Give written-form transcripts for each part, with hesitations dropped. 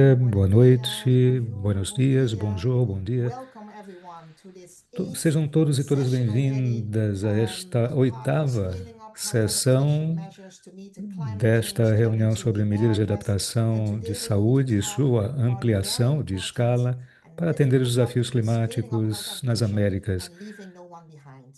dia, boa noite, buenos dias, bonjour, bom dia. Welcome everyone to this eighth Sejam todos e todas session already bem-vindas a esta on oitava scaling up health adaptation sessão measures to meet the climate desta change reunião emergency sobre medidas de preparedness. And adaptação de today we're going saúde to e have sua part very ampliação de important escala and para atender os difficult desafios topic, scaling up health climáticos nas adaptation Américas. and leaving no one behind.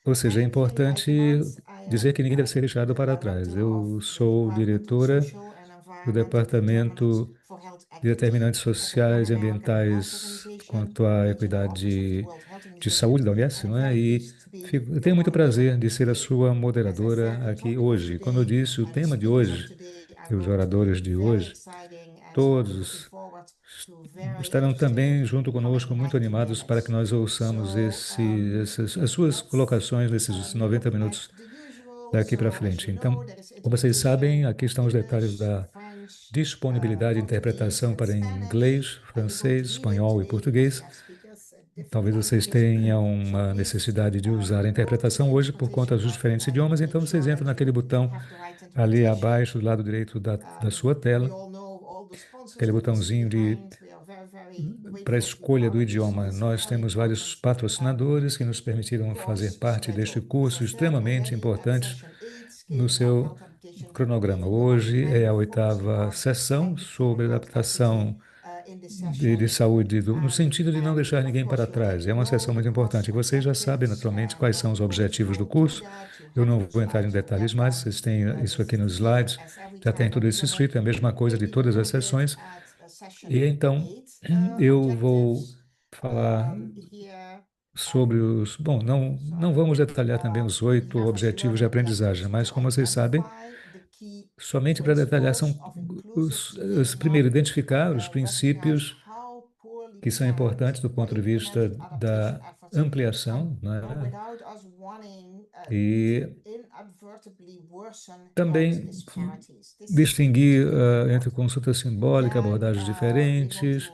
Ou My seja, é name is Jenny importante Eijkemans. I dizer am que ninguém deve ser deixado the para trás. director of Eu the sou Department of diretora Social and do Environmental Determinants Departamento for Health de Equity determinantes at the Pan sociais e American Health ambientais Organization, quanto à Regional Office of the equidade World Health de Organization, saúde da OMS, and I'm não é? very E pleased to be eu your tenho muito moderator prazer de ser a today. sua As I said, moderadora the aqui topic of hoje. Como eu today disse, o and the tema de speakers of hoje today are e os going to be oradores de very hoje, exciting as I'm looking todos forward to very estarão interesting também junto conosco, muito coming 90 animados para que minutes. nós ouçamos So as suas let's colocações nesses 90 look at minutos the usual. daqui para So as frente. you Então, know, there is como vocês sabem, interpretation aqui of estão os detalhes English, da French, disponibilidade de Portuguese interpretação and para Spanish. inglês, You won't francês, need it espanhol e today because we português. have speakers in different Talvez vocês languages. tenham So uma please necessidade de usar a go to the interpretação hoje por conta interpretation dos button diferentes and idiomas, make então vocês sure entram that naquele you botão have the right ali interpretation. abaixo, do lado direito da sua We tela, all know all the sponsors aquele that you see botãozinho behind. We are very, very para a grateful to escolha all do of you. So idioma. it's Nós very temos vários important patrocinadores que nos permitiram fazer course parte deste schedule. As I curso said extremamente already at importante session 8, no scaling up seu health adaptation and cronograma. leaving no one Hoje é behind, a focusing oitava on sessão magnifying sobre health equity adaptação in this de session. saúde, no sentido de não And deixar of ninguém para course, you trás. already É uma sessão know the muito course importante. Vocês já sabem, objectives, naturalmente, quais são but os before we objetivos do go to curso. that, you Eu have não your vou entrar em slides on the detalhes mais, bottom. vocês têm The isso aqui nos theme, slides, as every já tem time, tudo we're isso gonna escrito, é a mesma coisa de todas as repeat sessões. at session E então, 8 eu vou objectives. falar Here, sobre os. Bom, não vamos detalhar também os we 8 have as objetivos de learning aprendizagem, objectives mas, to como vocês sabem, identify the key somente para detalhar principles são of inclusive primeiro, scaling up identificar os and recognize princípios how poorly que são planned importantes do or ponto de vista implemented adaptation da efforts have become, ampliação, né? without us wanting to E inadvertently worsen health também disparities. This is distinguir extremely entre important. consulta simbólica, Then abordagens we want diferentes, to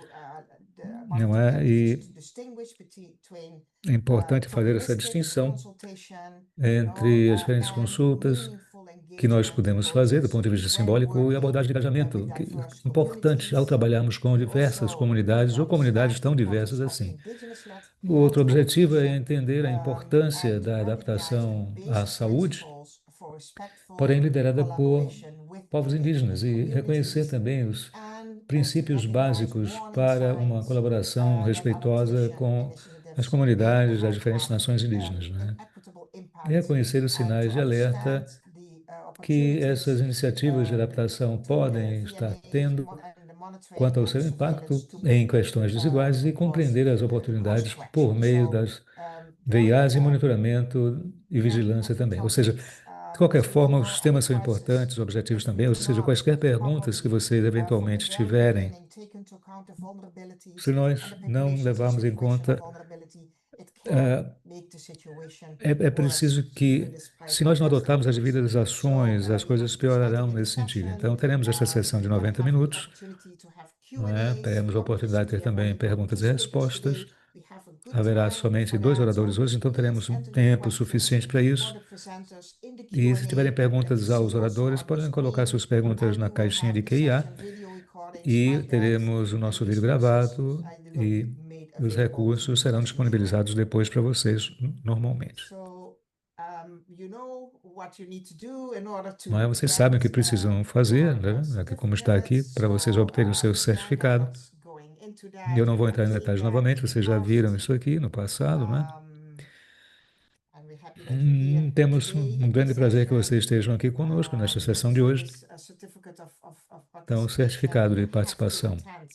one of não the é? objectives is E to distinguish between é importante fazer essa probabilistic distinção consultation, entre as diferentes and consultas meaningful que nós engagement podemos with fazer do ponto de vista when simbólico e working abordagem de engajamento, with que é diverse importante ao communities. trabalharmos com We diversas also looked comunidades ou at the comunidades slight tão diversas importance of assim. indigenous-led O outro health objetivo é adaptation, entender a importância and da recognizing adaptação à basic saúde, principles for porém respectful liderada por collaboration with povos indígenas, indigenous e reconhecer communities, também os and to princípios recognize básicos warning para uma signs colaboração that respeitosa adaptation com as initiatives may comunidades das have diferentes nações indígenas, né? inequitable E impact, reconhecer os and sinais to de understand alerta the que essas opportunities iniciativas de adaptação through the podem estar VMA's tendo and the monitoring quanto ao and seu impacto surveillance to em make, questões desiguais e of course, compreender as course oportunidades por correction. meio So, das very VIAs e monitoramento e vigilância important também. Ou seja, topics. de qualquer As you all forma, know, os temas são enterprises importantes, os objetivos that também, do ou seja, not quaisquer perguntas que properly, vocês from the eventualmente very tiverem, beginning, take into account the se vulnerabilities and nós the não populations in levarmos em situation of conta, vulnerability, it can ah, make the situation é worse, preciso even que, se despite our nós não best adotarmos as efforts. devidas So, ações, as we coisas have presented piorarão in the nesse sentido. session. Então, teremos esta sessão de We're going to 90 have the minutos, opportunity to have não é? Q&As Teremos a from you oportunidade de since ter we have também only perguntas two e speakers respostas. today. We have a good Haverá time somente for dois that. So oradores hoje, então please teremos um enter your tempo questions suficiente para for isso. the presenters in the E se tiverem Q&A that perguntas is aos also oradores, on the podem colocar screen. suas perguntas na We will caixinha have de the QIA session video recording, e slide deck, teremos o and nosso vídeo resources. gravado They will e be made os available with recursos you serão as usual. disponibilizados depois para vocês normalmente. So, you know what you need to do in order Não é? to Vocês sabem o get que precisam fazer, your né? Aqui como está aqui, certificates. para vocês So, obterem o seu again, we're certificado. not going into Eu that. não You vou have entrar em seen detalhes that in novamente, the vocês já viram past. isso aqui no passado, né? And we're happy that you're here Temos today um in this grande prazer que session. vocês estejam aqui conosco nesta sessão de There hoje. is a certificate of Então, o participation. certificado de You have to participação attend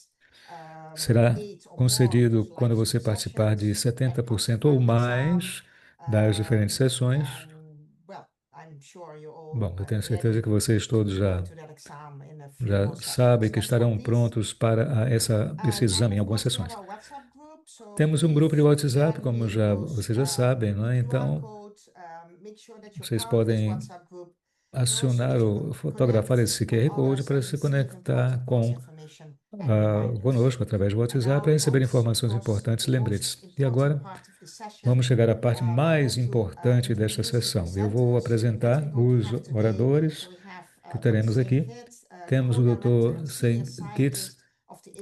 será 8 or more of the concedido quando live você participar de sessions and 70% ou participant exam. mais das diferentes sessões. Well, I'm sure you all Bom, eu tenho certeza ready que vocês to todos go to that exam in a few já more sabem sessions. que Last but not estarão least, prontos para esse and exame em of algumas course, we have sessões. our WhatsApp group. So Temos um grupo de please WhatsApp, scan como me já those vocês já sabem, não é? QR Então, code. Make sure that you're vocês part of this podem WhatsApp group because acionar if ou you fotografar connect esse with QR Code others para and se receive conectar important course com information and reminders. conosco através do And WhatsApp para now, receber of informações course, importantes the e most lembretes. E important agora part of the session. vamos chegar à parte I'm mais going to importante desta introduce the sessão. Eu vou presenters that apresentar we're going to os have today. So oradores we have que Dr. teremos Singh aqui. Hitz, Temos o co-director Dr. and senior Sen Kitts, scientist of the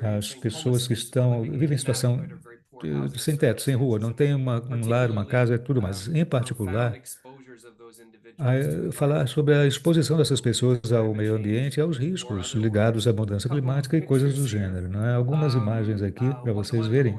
As pessoas que vivem em situação sem teto, sem rua, não tem um lar, uma casa e tudo mais. Em particular, falar sobre a exposição dessas pessoas ao meio ambiente e aos riscos ligados à mudança climática e coisas do gênero, não é? Algumas imagens aqui para vocês verem.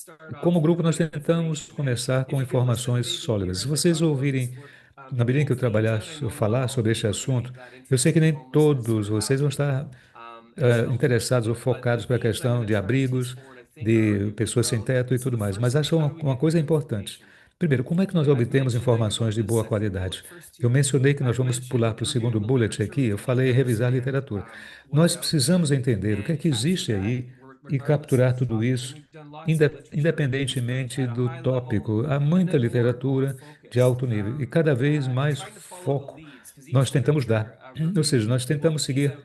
como grupo, nós tentamos começar com informações sólidas. Se vocês ouvirem, na medida em que eu trabalhar, eu falar sobre este assunto, eu sei que nem todos vocês vão estar interessados ou focados para a questão de abrigos, de pessoas sem teto e tudo mais, mas acho uma coisa importante. Primeiro, como é que nós obtemos informações de boa qualidade? Eu mencionei que nós vamos pular para o segundo bullet aqui, eu falei revisar literatura. Nós precisamos entender o que é que existe aí e capturar tudo isso, independentemente do tópico. Há muita literatura de alto nível e cada vez mais foco nós tentamos dar. Ou seja, nós tentamos seguir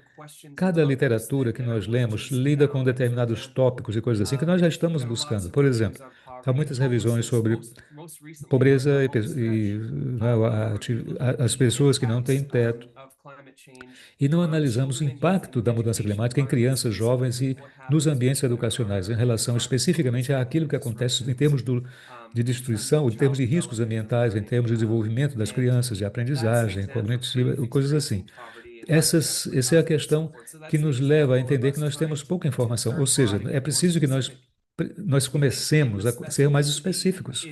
cada literatura que nós lemos lida com determinados tópicos e coisas assim que nós já estamos buscando. Por exemplo, há muitas revisões sobre pobreza né, as pessoas que não têm teto. E não analisamos o impacto da mudança climática em crianças, jovens e nos ambientes educacionais, em relação especificamente àquilo que acontece em termos de destruição, em termos de riscos ambientais, em termos de desenvolvimento das crianças, de aprendizagem cognitiva, coisas assim. Essa é a questão que nos leva a entender que nós temos pouca informação. Ou seja, é preciso que nós comecemos a ser mais específicos.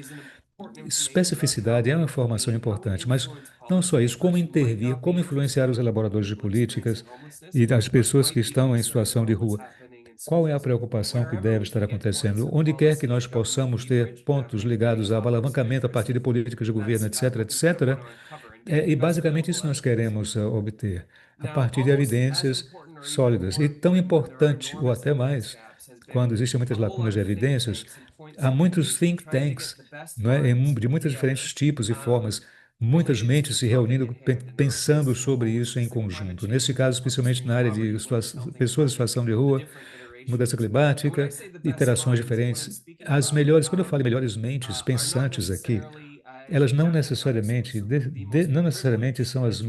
Especificidade é uma informação importante, mas não só isso, como intervir, como influenciar os elaboradores de políticas e as pessoas que estão em situação de rua. Qual é a preocupação que deve estar acontecendo? Onde quer que nós possamos ter pontos ligados ao alavancamento a partir de políticas de governo, etc., etc., e basicamente isso nós queremos obter, a partir de evidências sólidas. E tão importante, ou até mais, quando existem muitas lacunas de evidências, há muitos think tanks, não é? De muitos diferentes tipos e formas, muitas mentes se reunindo, pensando sobre isso em conjunto. Nesse caso, especialmente na área de pessoas em situação de rua, mudança climática, interações diferentes. As melhores, quando eu falo em melhores mentes pensantes aqui, elas não necessariamente, não necessariamente são as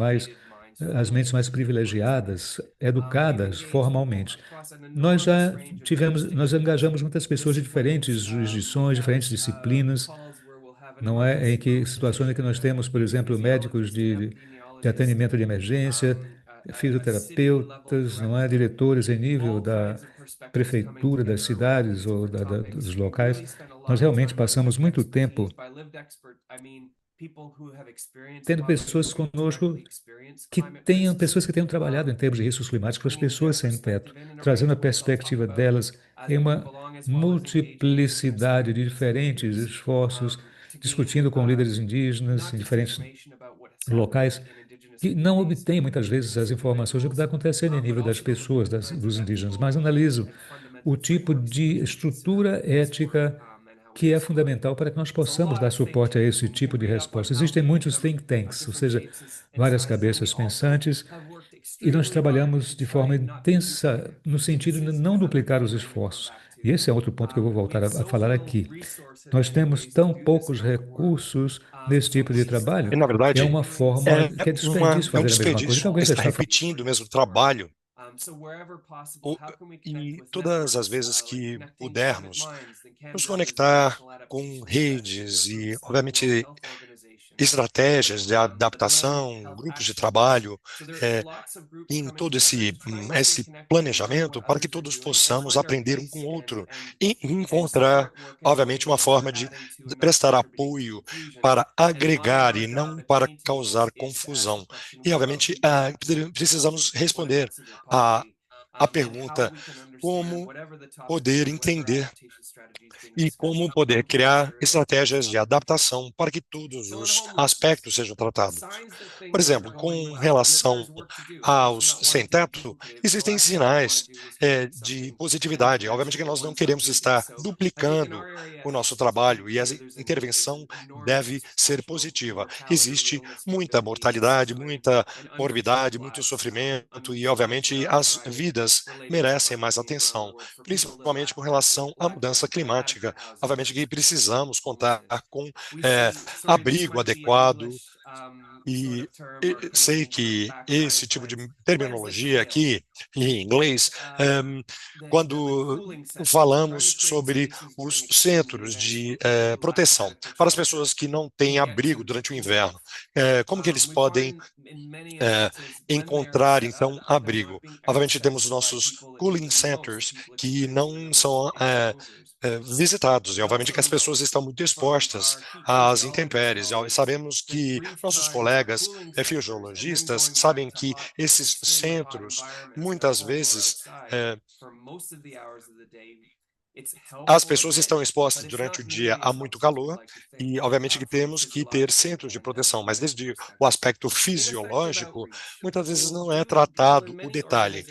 mentes mais privilegiadas, educadas formalmente. Nós engajamos muitas pessoas de diferentes jurisdições, diferentes disciplinas, não é? Em que situações em que nós temos, por exemplo, médicos de atendimento de emergência, fisioterapeutas, não é? Diretores em nível da prefeitura, das cidades ou dos locais. Nós realmente passamos muito tempo tendo pessoas conosco pessoas que tenham trabalhado em termos de riscos climáticos para as pessoas sem teto, trazendo a perspectiva delas em uma multiplicidade de diferentes esforços, discutindo com líderes indígenas em diferentes locais, que não obtêm muitas vezes as informações do que está acontecendo em nível das pessoas, dos indígenas, mas analisam o tipo de estrutura ética que é fundamental para que nós possamos dar suporte a esse tipo de resposta. Existem muitos think tanks, ou seja, várias cabeças pensantes, e nós trabalhamos de forma intensa no sentido de não duplicar os esforços. E esse é outro ponto que eu vou voltar a falar aqui. Nós temos tão poucos recursos nesse tipo de trabalho E, na que é verdade, uma forma que é desperdício é um fazer a mesma coisa que desperdício alguém já estar está fazendo. repetindo o mesmo trabalho. O- E todas as vezes que pudermos nos conectar com redes e, obviamente, estratégias de adaptação, grupos de trabalho, eh, em todo esse planejamento para que todos possamos aprender um com o outro e encontrar, obviamente, uma forma de prestar apoio para agregar e não para causar confusão. E, obviamente, precisamos responder a, a pergunta como poder entender e como poder criar estratégias de adaptação para que todos os aspectos sejam tratados. Por exemplo, com relação aos sem-teto, existem sinais de positividade. Obviamente que nós não queremos estar duplicando o nosso trabalho e a intervenção deve ser positiva. Existe muita mortalidade, muita morbidade, muito sofrimento e, obviamente, as vidas merecem mais atenção, principalmente com relação à mudança climática. Obviamente que precisamos contar com abrigo adequado, e sei que esse tipo de terminologia aqui, em inglês, quando falamos sobre os centros de proteção para as pessoas que não têm abrigo durante o inverno, como que eles podem encontrar, então, abrigo? Obviamente, temos nossos cooling centers, que não são visitados, e obviamente que as pessoas estão muito expostas às intempéries. Sabemos que nossos colegas fisiologistas sabem que esses centros, muitas vezes, as pessoas estão expostas durante o dia a muito calor e, obviamente, que temos que ter centros de proteção, mas desde o aspecto fisiológico, muitas vezes não é tratado o detalhe.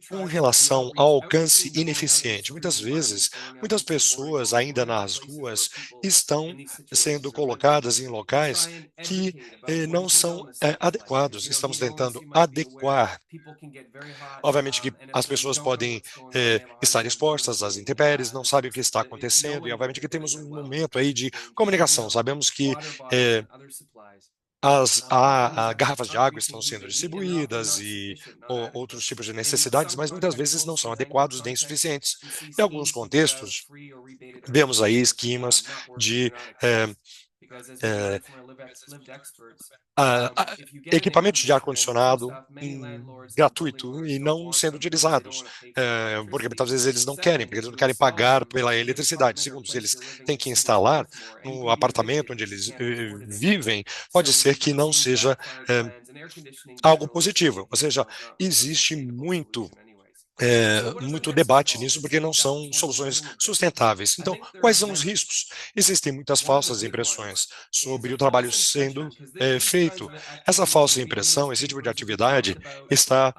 Com relação ao alcance ineficiente, muitas vezes, muitas pessoas ainda nas ruas estão sendo colocadas em locais que não são adequados. Estamos tentando adequar. Obviamente que as pessoas podem estar expostas às intempéries, não sabem o que está acontecendo, e obviamente que temos um momento aí de comunicação. Sabemos que as garrafas de água estão sendo distribuídas e outros tipos de necessidades, mas muitas vezes não são adequados nem suficientes. Em alguns contextos, vemos aí esquemas de equipamentos de ar-condicionado gratuito e não sendo utilizados, porque muitas vezes eles não querem, porque eles não querem pagar pela eletricidade. Segundo, se eles têm que instalar no apartamento onde eles vivem, pode ser que não seja algo positivo. Ou seja, existe muito debate nisso, porque não são soluções sustentáveis. Então, quais são os riscos? Existem muitas falsas impressões sobre o trabalho sendo feito. Essa falsa impressão, esse tipo de atividade, está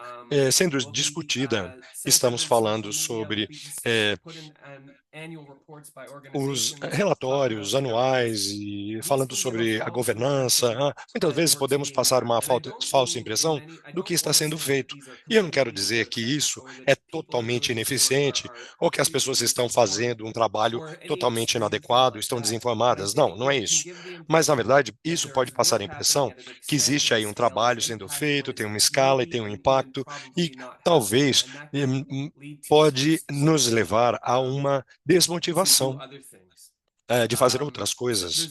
sendo discutida. Estamos falando sobre os relatórios anuais e falando sobre a governança. Muitas vezes podemos passar uma falsa impressão do que está sendo feito. E eu não quero dizer que isso é totalmente ineficiente ou que as pessoas estão fazendo um trabalho totalmente inadequado, estão desinformadas. Não, não é isso. Mas, na verdade, isso pode passar a impressão que existe aí um trabalho sendo feito, tem uma escala e tem um impacto, e talvez pode nos levar a uma desmotivação de fazer outras coisas.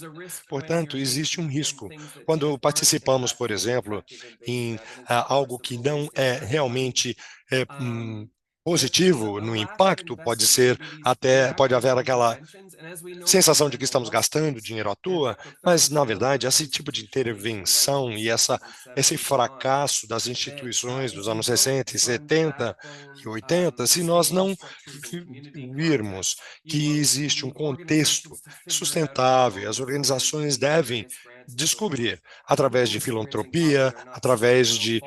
Portanto, existe um risco. Quando participamos, por exemplo, em algo que não é realmente positivo no impacto, pode haver aquela sensação de que estamos gastando dinheiro à toa, mas, na verdade, esse tipo de intervenção e esse fracasso das instituições dos anos 60 e 70 e 80, se nós não virmos que existe um contexto sustentável, as organizações devem descobrir, através de filantropia, através de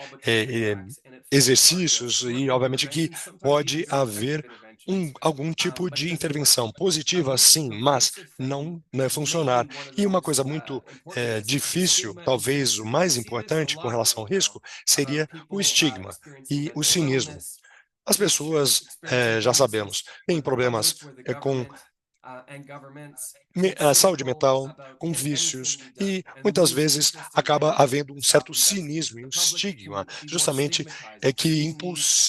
exercícios, e, obviamente, que pode haver algum tipo de intervenção positiva, sim, mas não funcionar. E uma coisa muito difícil, talvez o mais importante com relação ao risco, seria o estigma e o cinismo. As pessoas, já sabemos, têm problemas com saúde mental, com vícios, e muitas vezes acaba havendo um certo cinismo e um estigma, justamente que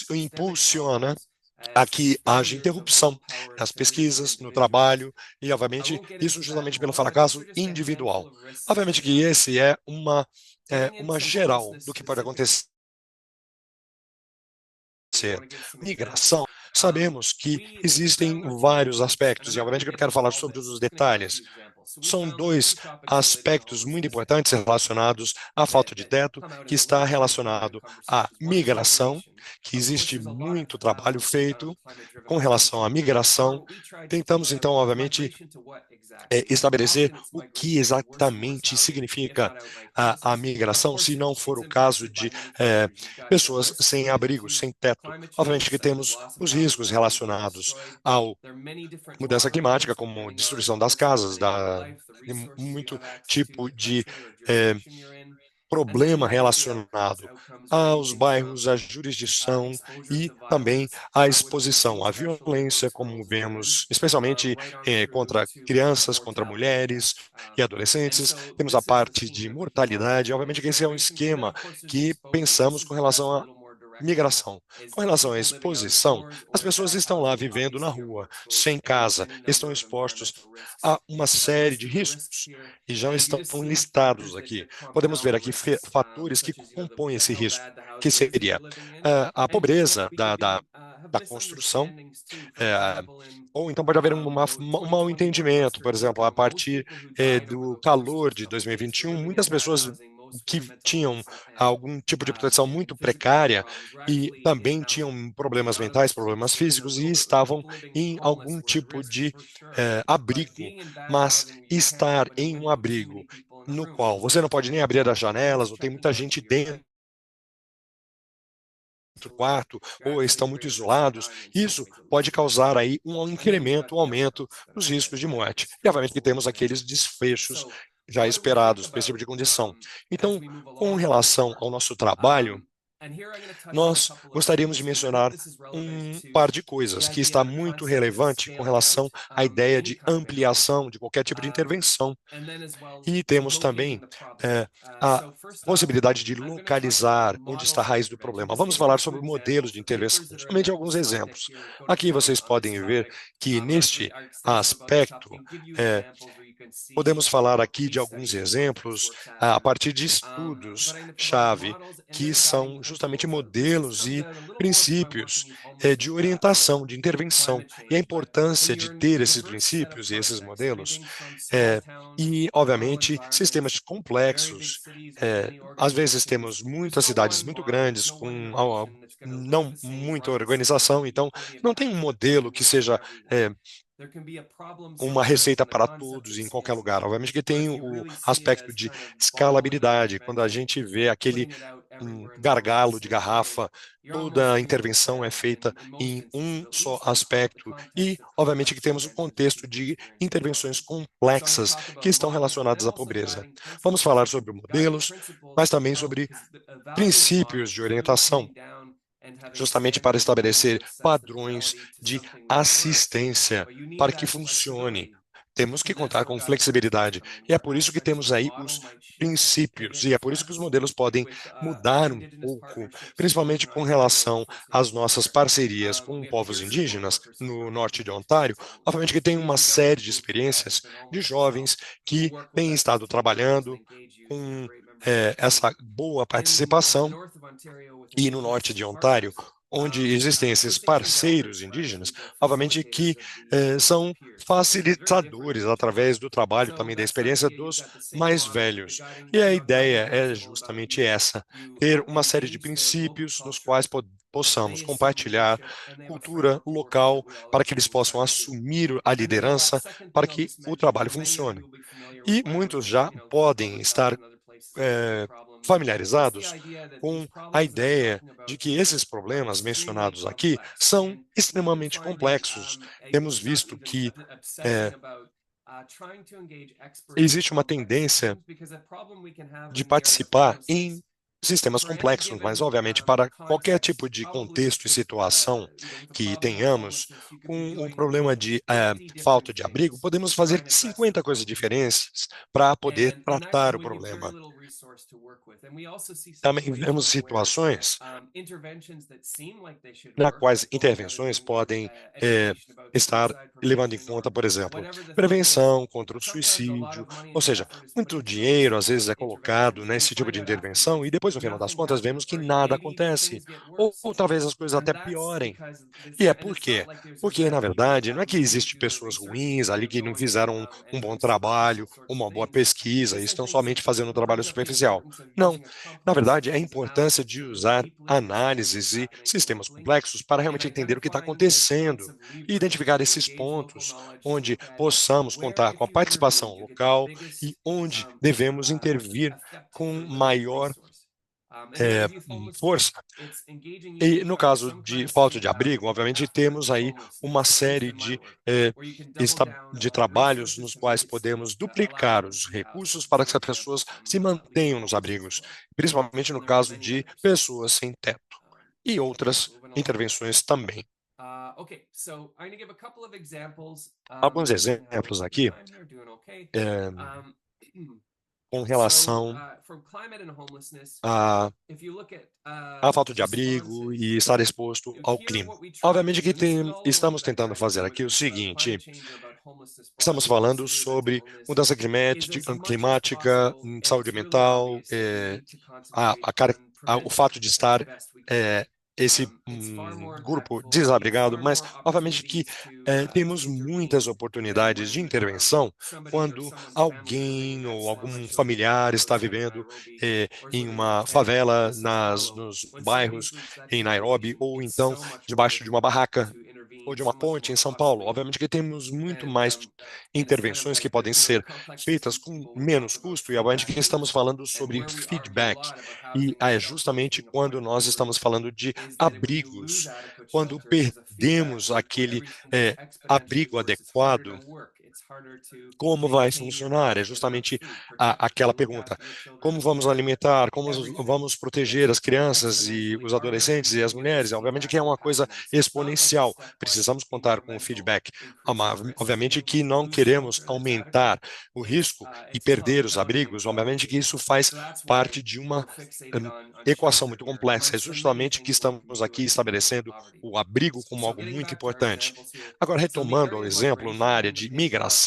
impulsiona a que haja interrupção nas pesquisas, no trabalho, e, obviamente, isso justamente pelo fracasso individual. Obviamente que esse é uma geral do que pode acontecer. Migração, sabemos que existem vários aspectos, e obviamente que eu quero falar sobre os detalhes. São dois aspectos muito importantes relacionados à falta de teto, que está relacionado à migração, que existe muito trabalho feito com relação à migração. Tentamos, então, obviamente, estabelecer o que exatamente significa a migração, se não for o caso de pessoas sem abrigo, sem teto. Obviamente que temos os riscos relacionados ao mudança climática, como destruição das casas, muito tipo de problema relacionado aos bairros, à jurisdição e também à exposição à violência, como vemos, especialmente contra crianças, contra mulheres e adolescentes. Temos a parte de mortalidade. Obviamente que esse é um esquema que pensamos com relação à migração. Com relação à exposição, as pessoas estão lá vivendo na rua, sem casa, estão expostos a uma série de riscos e já estão listados aqui. Podemos ver aqui fatores que compõem esse risco, que seria a pobreza da construção, ou então pode haver um mau entendimento, por exemplo, a partir do calor de 2021, muitas pessoas que tinham algum tipo de proteção muito precária e também tinham problemas mentais, problemas físicos e estavam em algum tipo de abrigo, mas estar em um abrigo no qual você não pode nem abrir as janelas, ou tem muita gente dentro do quarto, ou estão muito isolados, isso pode causar aí um incremento, um aumento dos riscos de morte. E, obviamente, que temos aqueles desfechos já esperados para esse tipo de condição. Então, com relação ao nosso trabalho, nós gostaríamos de mencionar um par de coisas que está muito relevante com relação à ideia de ampliação de qualquer tipo de intervenção. E temos também a possibilidade de localizar onde está a raiz do problema. Vamos falar sobre modelos de intervenção, somente alguns exemplos. Aqui vocês podem ver que neste aspecto, podemos falar aqui de alguns exemplos a partir de estudos-chave, que são justamente modelos e princípios de orientação, de intervenção, e a importância de ter esses princípios e esses modelos. E, obviamente, sistemas complexos. Às vezes temos muitas cidades muito grandes com não muita organização, então não tem um modelo que seja uma receita para todos em qualquer lugar. Obviamente que tem o aspecto de escalabilidade. Quando a gente vê aquele gargalo de garrafa, toda a intervenção é feita em um só aspecto. E, obviamente, que temos o contexto de intervenções complexas que estão relacionadas à pobreza. Vamos falar sobre modelos, mas também sobre princípios de orientação, justamente para estabelecer padrões de assistência para que funcione. Temos que contar com flexibilidade, e é por isso que temos aí os princípios, e é por isso que os modelos podem mudar um pouco, principalmente com relação às nossas parcerias com povos indígenas no norte de Ontário. Obviamente que tem uma série de experiências de jovens que têm estado trabalhando com essa boa participação, e no norte de Ontário, onde existem esses parceiros indígenas, obviamente que são facilitadores através do trabalho, também da experiência dos mais velhos. E a ideia é justamente essa, ter uma série de princípios nos quais possamos compartilhar cultura local para que eles possam assumir a liderança para que o trabalho funcione. E muitos já podem estar familiarizados com a ideia de que esses problemas mencionados aqui são extremamente complexos. Temos visto que existe uma tendência de participar em sistemas complexos, mas, obviamente, para qualquer tipo de contexto e situação que tenhamos, com um problema de falta de abrigo, podemos fazer 50 coisas diferentes para poder tratar o problema. Também vemos situações nas quais intervenções podem estar levando em conta, por exemplo, prevenção contra o suicídio, ou seja, muito dinheiro às vezes é colocado nesse tipo de intervenção e depois, no final das contas, vemos que nada acontece, ou talvez as coisas até piorem. E é por quê? Porque, na verdade, não é que existem pessoas ruins ali que não fizeram um bom trabalho, uma boa pesquisa e estão somente fazendo um trabalho superficial. Não. Na verdade, é a importância de usar análises e sistemas complexos para realmente entender o que está acontecendo e identificar esses pontos onde possamos contar com a participação local e onde devemos intervir com maior força. E no caso de falta de abrigo, obviamente temos aí uma série de trabalhos nos quais podemos duplicar os recursos para que as pessoas se mantenham nos abrigos, principalmente no caso de pessoas sem teto e outras intervenções também. Alguns exemplos aqui com relação à falta de abrigo e estar exposto ao clima. Obviamente que estamos tentando fazer aqui o seguinte: estamos falando sobre mudança climática, saúde mental, o fato de estar esse grupo desabrigado, mas obviamente que temos muitas oportunidades de intervenção quando alguém ou algum familiar está vivendo em uma favela nos bairros em Nairobi, ou então debaixo de uma barraca ou de uma ponte em São Paulo. Obviamente que temos muito mais intervenções que podem ser feitas com menos custo, e obviamente que estamos falando sobre feedback, e é justamente quando nós estamos falando de abrigos, quando perdemos aquele abrigo adequado, como vai funcionar? É justamente aquela pergunta: como vamos alimentar, como vamos proteger as crianças e os adolescentes e as mulheres? Obviamente que é uma coisa exponencial. Precisamos contar com o feedback. Obviamente que não queremos aumentar o risco e perder os abrigos. Obviamente que isso faz parte de uma equação muito complexa. É justamente que estamos aqui estabelecendo o abrigo como algo muito importante. Agora, retomando ao exemplo na área de migração,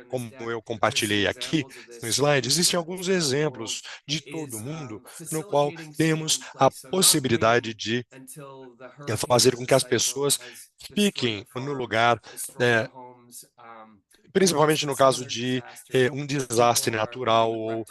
como eu compartilhei aqui no slide, existem alguns exemplos de todo mundo no qual temos a possibilidade de fazer com que as pessoas fiquem no lugar, principalmente no caso de um desastre natural, ou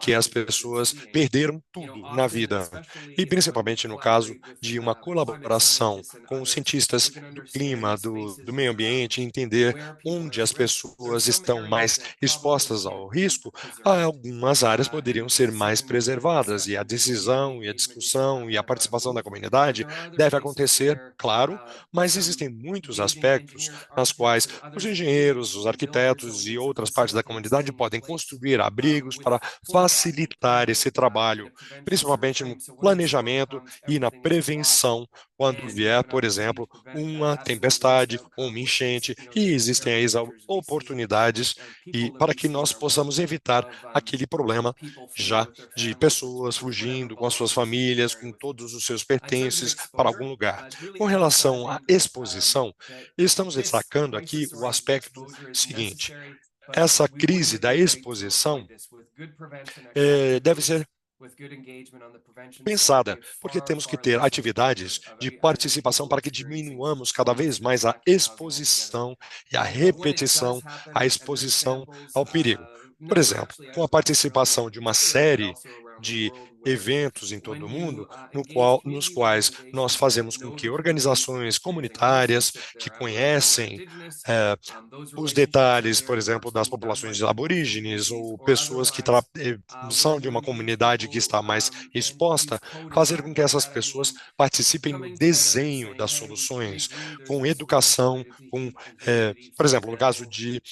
que as pessoas perderam tudo na vida, e principalmente no caso de uma colaboração com os cientistas do clima, do meio ambiente, entender onde as pessoas estão mais expostas ao risco. Algumas áreas poderiam ser mais preservadas, e a decisão e a discussão e a participação da comunidade deve acontecer, claro, mas existem muitos aspectos nas quais os engenheiros, os arquitetos e outras partes da comunidade podem construir abrigos para facilitar esse trabalho, principalmente no planejamento e na prevenção quando vier, por exemplo, uma tempestade ou uma enchente, e existem aí oportunidades para que nós possamos evitar aquele problema já de pessoas fugindo com as suas famílias, com todos os seus pertences para algum lugar. Com relação à exposição, estamos destacando aqui o aspecto seguinte: essa crise da exposição deve ser pensada, porque temos que ter atividades de participação para que diminuamos cada vez mais a exposição e a repetição, a exposição ao perigo. Por exemplo, com a participação de uma série de eventos em todo o mundo, nos quais nós fazemos com que organizações comunitárias que conhecem os detalhes, por exemplo, das populações aborígenes ou pessoas que são de uma comunidade que está mais exposta, fazer com que essas pessoas participem no desenho das soluções, com educação, por exemplo, no caso de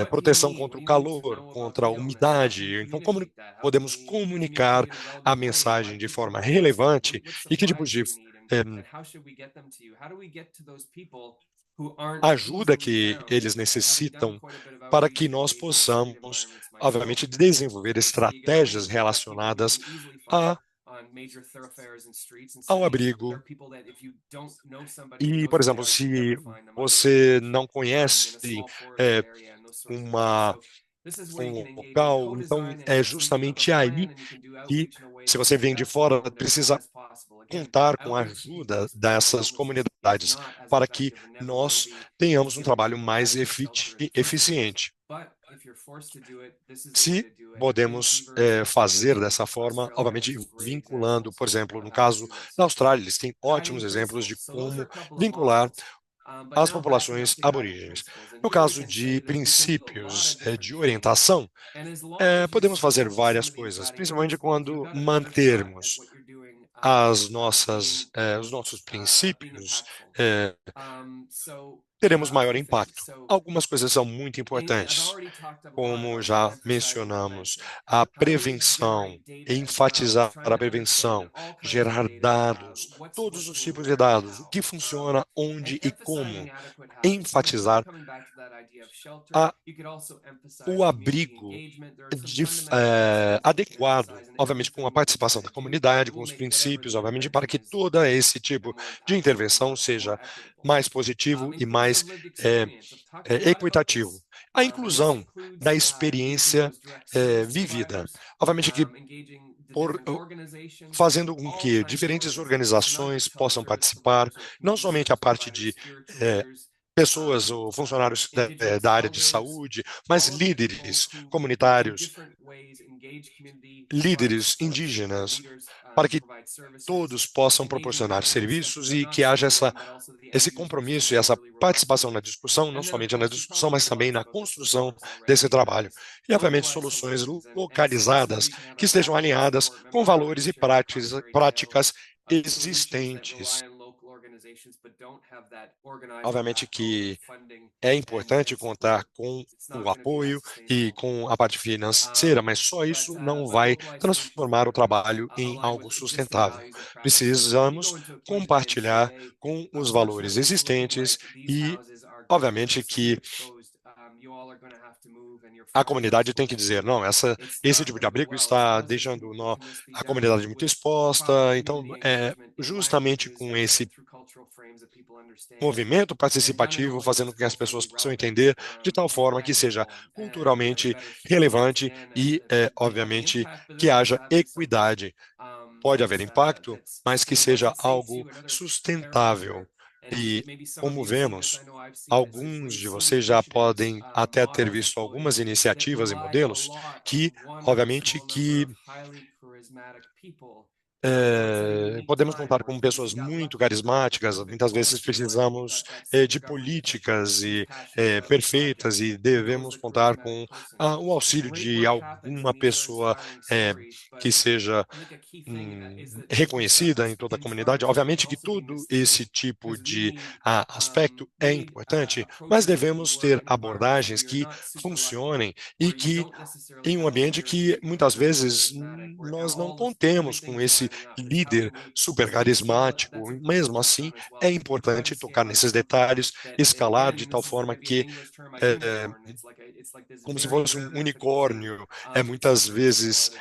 proteção contra o calor, contra a umidade. Então, como podemos comunicar a mensagem de forma relevante, e que tipo de ajuda que eles necessitam para que nós possamos, obviamente, desenvolver estratégias relacionadas ao abrigo. E, por exemplo, se você não conhece um local, então é justamente aí que, se você vem de fora, precisa contar com a ajuda dessas comunidades para que nós tenhamos um trabalho mais eficiente. Se podemos fazer dessa forma, obviamente vinculando, por exemplo, no caso da Austrália, eles têm ótimos exemplos de como vincular as populações aborígenes. No caso de princípios de orientação, podemos fazer várias coisas, principalmente quando mantermos os nossos princípios, teremos maior impacto. Algumas coisas são muito importantes, como já mencionamos: a prevenção, enfatizar a prevenção, gerar dados, todos os tipos de dados, o que funciona, onde e como, enfatizar o abrigo adequado, obviamente com a participação da comunidade, com os princípios, obviamente, para que todo esse tipo de intervenção seja mais positivo e mais equitativo. A inclusão da experiência vivida. Obviamente que por, fazendo com que diferentes organizações possam participar, não somente a parte de pessoas ou funcionários da área de saúde, mas líderes comunitários, líderes indígenas, para que todos possam proporcionar serviços e que haja esse compromisso e essa participação na discussão, não somente na discussão, mas também na construção desse trabalho. E, obviamente, soluções localizadas que estejam alinhadas com valores e práticas existentes. Obviamente que é importante contar com o apoio e com a parte financeira, mas só isso não vai transformar o trabalho em algo sustentável. Precisamos compartilhar com os valores existentes e, obviamente, que a comunidade tem que dizer, não, esse tipo de abrigo está deixando a comunidade muito exposta. Então, justamente com esse movimento participativo, fazendo com que as pessoas possam entender de tal forma que seja culturalmente relevante e, obviamente, que haja equidade. Pode haver impacto, mas que seja algo sustentável. E, como vemos, alguns de vocês já podem até ter visto algumas iniciativas e modelos que, obviamente, que podemos contar com pessoas muito carismáticas, muitas vezes precisamos de políticas perfeitas e devemos contar com o auxílio de alguma pessoa que seja reconhecida em toda a comunidade. Obviamente que todo esse tipo de aspecto é importante, mas devemos ter abordagens que funcionem e que em um ambiente que muitas vezes nós não contemos com esse líder super carismático. Mesmo assim, é importante tocar nesses detalhes, escalar de tal forma que como se fosse um unicórnio, muitas vezes,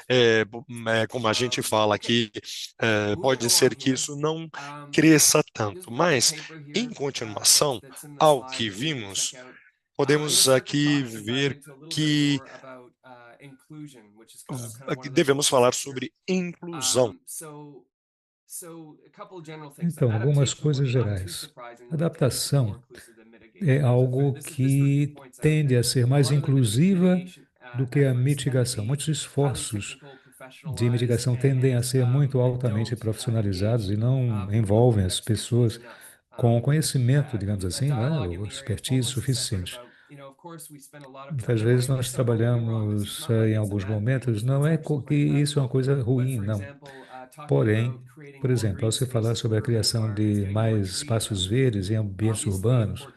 como a gente fala aqui, pode ser que isso não cresça tanto, mas, em continuação ao que vimos, podemos aqui ver que devemos falar sobre inclusão. Então, algumas coisas gerais. Adaptação é algo que tende a ser mais inclusiva do que a mitigação. Muitos esforços de mitigação tendem a ser muito altamente profissionalizados e não envolvem as pessoas com conhecimento, digamos assim, não é? Ou expertise suficiente. Muitas vezes nós trabalhamos em alguns momentos, não é que isso é uma coisa ruim, não. Porém, por exemplo, ao se falar sobre a criação de mais espaços verdes em ambientes urbanos,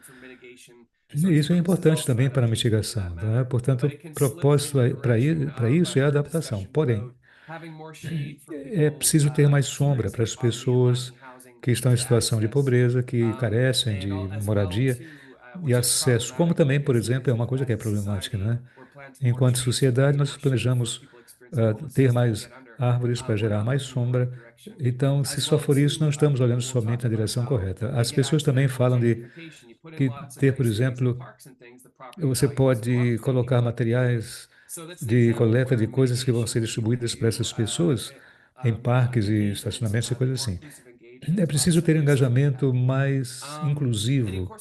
isso é importante também para a mitigação, não é? Portanto, o propósito para isso é a adaptação. Porém, é preciso ter mais sombra para as pessoas que estão em situação de pobreza, que carecem de moradia e acesso, como também, por exemplo, é uma coisa que é problemática, né? Enquanto sociedade, nós planejamos ter mais árvores para gerar mais sombra. Então, se só for isso, não estamos olhando somente na direção correta. As pessoas também falam de que ter, por exemplo, você pode colocar materiais de coleta de coisas que vão ser distribuídas para essas pessoas em parques e estacionamentos e coisas assim. É preciso ter um engajamento mais inclusivo.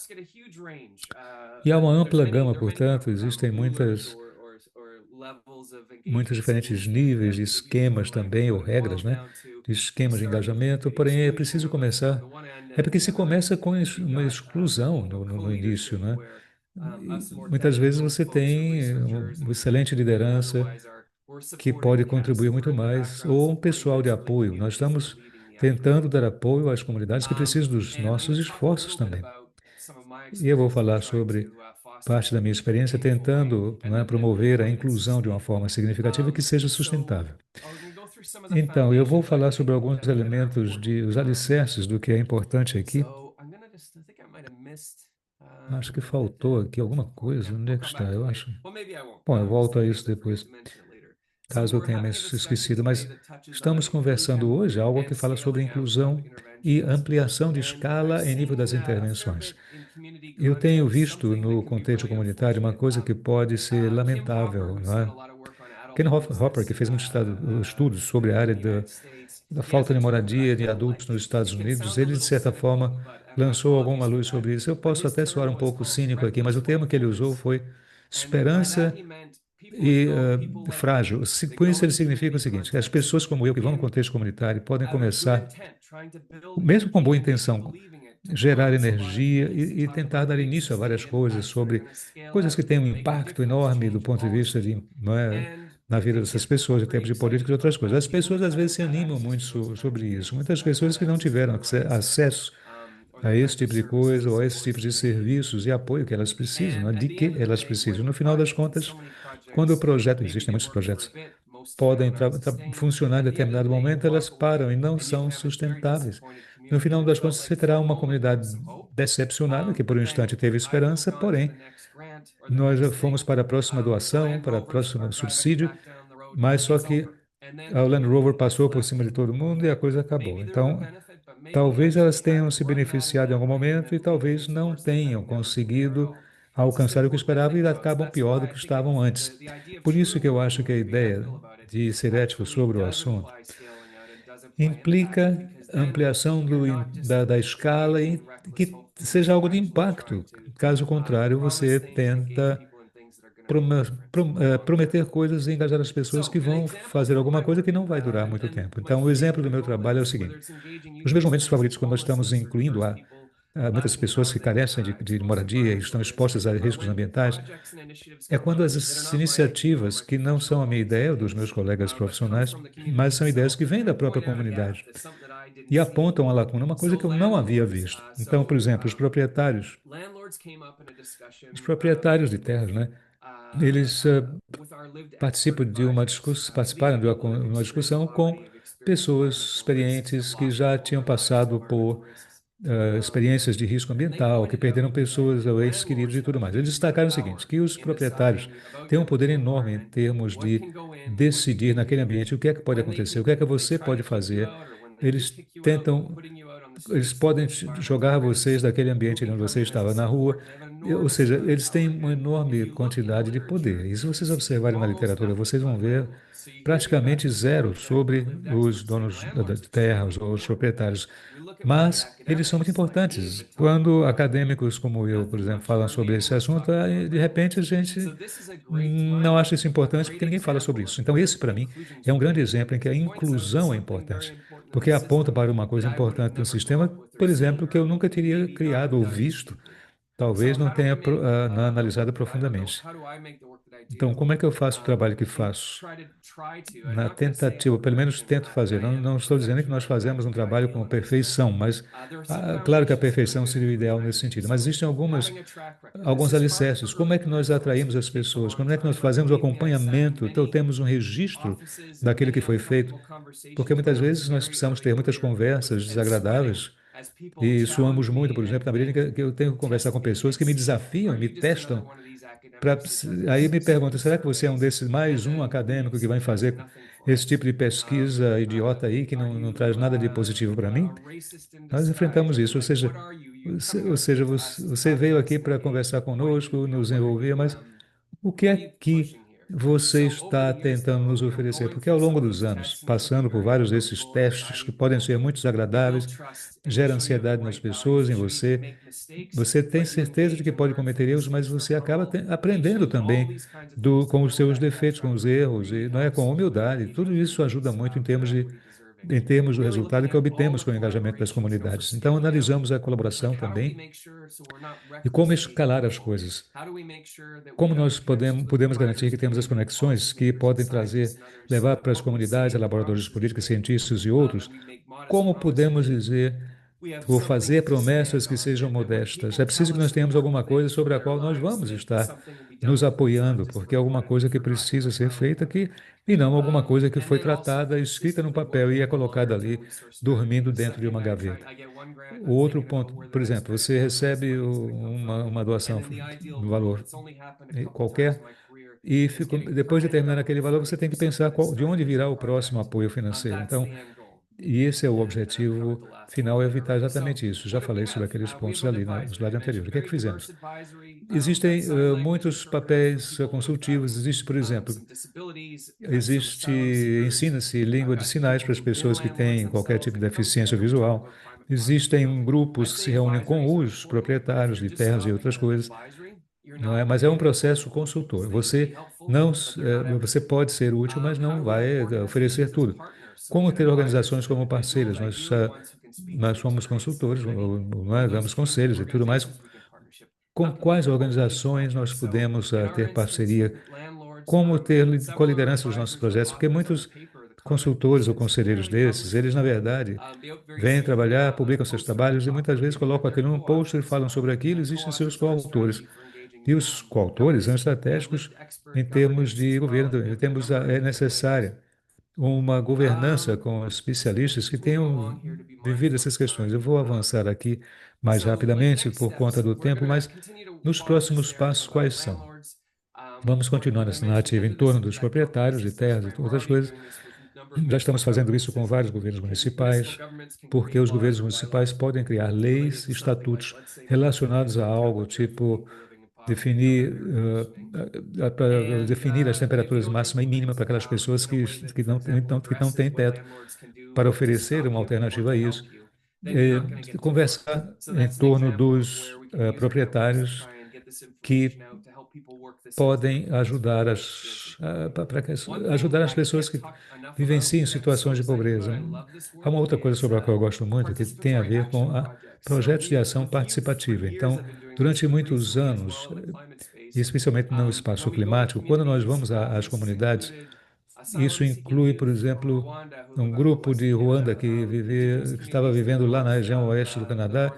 E há uma ampla gama, portanto, existem muitos diferentes níveis de esquemas também, ou regras, né? De esquemas de engajamento, porém é preciso começar. É porque se começa com uma exclusão no início, né? E muitas vezes você tem uma excelente liderança que pode contribuir muito mais, ou um pessoal de apoio. Nós estamos tentando dar apoio às comunidades que precisam dos nossos esforços também. E eu vou falar sobre parte da minha experiência tentando, né, promover a inclusão de uma forma significativa que seja sustentável. Então, eu vou falar sobre alguns elementos os alicerces do que é importante aqui. Acho que faltou aqui alguma coisa. Onde é que está? Eu acho. Bom, eu volto a isso depois, caso eu tenha me esquecido. Mas estamos conversando hoje algo que fala sobre inclusão e ampliação de escala em nível das intervenções. Eu tenho visto no contexto comunitário uma coisa que pode ser lamentável, não é? Ken Hopper, que fez muitos estudos sobre a área da falta de moradia de adultos nos Estados Unidos, ele, de certa forma, lançou alguma luz sobre isso. Eu posso até soar um pouco cínico aqui, mas o termo que ele usou foi esperança e frágil. Com isso, ele significa o seguinte: que as pessoas como eu, que vão no contexto comunitário, podem começar, mesmo com boa intenção, gerar energia e tentar dar início a várias coisas sobre coisas que têm um impacto enorme do ponto de vista de, não é, na vida dessas pessoas, em termos de política e outras coisas. As pessoas às vezes se animam muito sobre isso. Muitas pessoas que não tiveram acesso a esse tipo de coisa ou a esse tipo de serviços e apoio que elas precisam, né, de que elas precisam. No final das contas, quando o projeto, existem muitos projetos, podem funcionar em determinado momento, elas param e não são sustentáveis. No final das contas, você terá uma comunidade decepcionada, que por um instante teve esperança, porém, nós já fomos para a próxima doação, para o próximo subsídio, mas só que a Land Rover passou por cima de todo mundo e a coisa acabou. Então, talvez elas tenham se beneficiado em algum momento e talvez não tenham conseguido alcançar o que esperavam e acabam pior do que estavam antes. Por isso que eu acho que a ideia de ser ético sobre o assunto implica ampliação da escala e que seja algo de impacto. Caso contrário, você tenta prometer coisas e engajar as pessoas que vão fazer alguma coisa que não vai durar muito tempo. Então, o exemplo do meu trabalho é o seguinte: os meus momentos favoritos, quando nós estamos incluindo muitas pessoas que carecem de moradia e estão expostas a riscos ambientais, é quando as iniciativas, que não são a minha ideia ou dos meus colegas profissionais, mas são ideias que vêm da própria comunidade e apontam a lacuna, uma coisa que eu não havia visto. Então, por exemplo, os proprietários de terras, né? Eles participam de uma discussão, participaram de uma discussão com pessoas experientes que já tinham passado por experiências de risco ambiental, que perderam pessoas ou entes queridos e tudo mais. Eles destacaram o seguinte, que os proprietários têm um poder enorme em termos de decidir naquele ambiente o que é que pode acontecer, o que é que você pode fazer. Eles tentam, eles podem jogar vocês daquele ambiente onde você estava na rua, ou seja, eles têm uma enorme quantidade de poder. E se vocês observarem na literatura, vocês vão ver praticamente zero sobre os donos de terras ou os proprietários. Mas eles são muito importantes. Quando acadêmicos como eu, por exemplo, falam sobre esse assunto, aí, de repente a gente não acha isso importante porque ninguém fala sobre isso. Então, esse, para mim, é um grande exemplo em que a inclusão é importante, porque aponta para uma coisa importante no sistema, por exemplo, que eu nunca teria criado ou visto, talvez não tenha analisado profundamente. Então, como é que eu faço o trabalho que faço? Na tentativa, pelo menos tento fazer. Não estou dizendo que nós fazemos um trabalho com perfeição, mas claro que a perfeição seria o ideal nesse sentido. Mas existem alguns alicerces. Como é que nós atraímos as pessoas? Como é que nós fazemos o acompanhamento? Então, temos um registro daquilo que foi feito, porque muitas vezes nós precisamos ter muitas conversas desagradáveis e suamos muito, por exemplo, na medida que eu tenho que conversar com pessoas que me desafiam, me testam. Pra, aí me pergunta, será que você é um desses, mais um acadêmico que vai fazer esse tipo de pesquisa idiota aí, que não traz nada de positivo para mim? Nós enfrentamos isso, ou seja, você veio aqui para conversar conosco, nos envolver, mas o que é que você está tentando nos oferecer? Porque ao longo dos anos, passando por vários desses testes que podem ser muito desagradáveis, gera ansiedade nas pessoas, em você. Você tem certeza de que pode cometer erros, mas você acaba aprendendo também com os seus defeitos, com os erros, e não é com humildade. Tudo isso ajuda muito em termos do resultado que obtemos com o engajamento das comunidades. Então, analisamos a colaboração também e como escalar as coisas. Como nós podemos garantir que temos as conexões que podem levar para as comunidades, elaboradores políticos, cientistas e outros, como podemos dizer ou fazer promessas que sejam modestas? É preciso que nós tenhamos alguma coisa sobre a qual nós vamos estar nos apoiando, porque é alguma coisa que precisa ser feita aqui e não alguma coisa que foi tratada, escrita no papel e é colocada ali, dormindo dentro de uma gaveta. O outro ponto, por exemplo, você recebe uma doação no valor qualquer e depois de terminar aquele valor, você tem que pensar de onde virá o próximo apoio financeiro. Então, E esse é o objetivo final, é evitar exatamente isso. Já falei sobre aqueles pontos ali no slide anterior. O que é que fizemos? Existem muitos papéis consultivos. Existe, por exemplo, ensina-se língua de sinais para as pessoas que têm qualquer tipo de deficiência visual. Existem grupos que se reúnem com os proprietários de terras e outras coisas, não é? Mas é um processo consultor. Você pode ser útil, mas não vai oferecer tudo. Como ter organizações como parceiras? Nós somos consultores, não é? Damos conselhos e tudo mais. Com quais organizações nós podemos ter parceria? Como ter co-liderança dos nossos projetos? Porque muitos consultores ou conselheiros desses, eles, na verdade, vêm trabalhar, publicam seus trabalhos e muitas vezes colocam aquilo num post e falam sobre aquilo, existem seus coautores. E os coautores são estratégicos em termos de governo, é necessária uma governança com especialistas que tenham vivido essas questões. Eu vou avançar aqui mais rapidamente por conta do tempo, mas nos próximos passos, quais são? Vamos continuar nessa narrativa em torno dos proprietários de terras e outras coisas. Já estamos fazendo isso com vários governos municipais, porque os governos municipais podem criar leis, estatutos relacionados a algo, tipo definir, para definir as temperaturas máxima e mínima para aquelas pessoas que não têm teto, para oferecer uma alternativa a isso. Conversar em torno dos proprietários que podem ajudar ajudar as pessoas que vivenciam situações de pobreza. Há uma outra coisa sobre a qual eu gosto muito, que tem a ver com projetos de ação participativa. Então, durante muitos anos, especialmente no espaço climático, quando nós vamos às comunidades, isso inclui, por exemplo, um grupo de Ruanda que estava vivendo lá na região oeste do Canadá,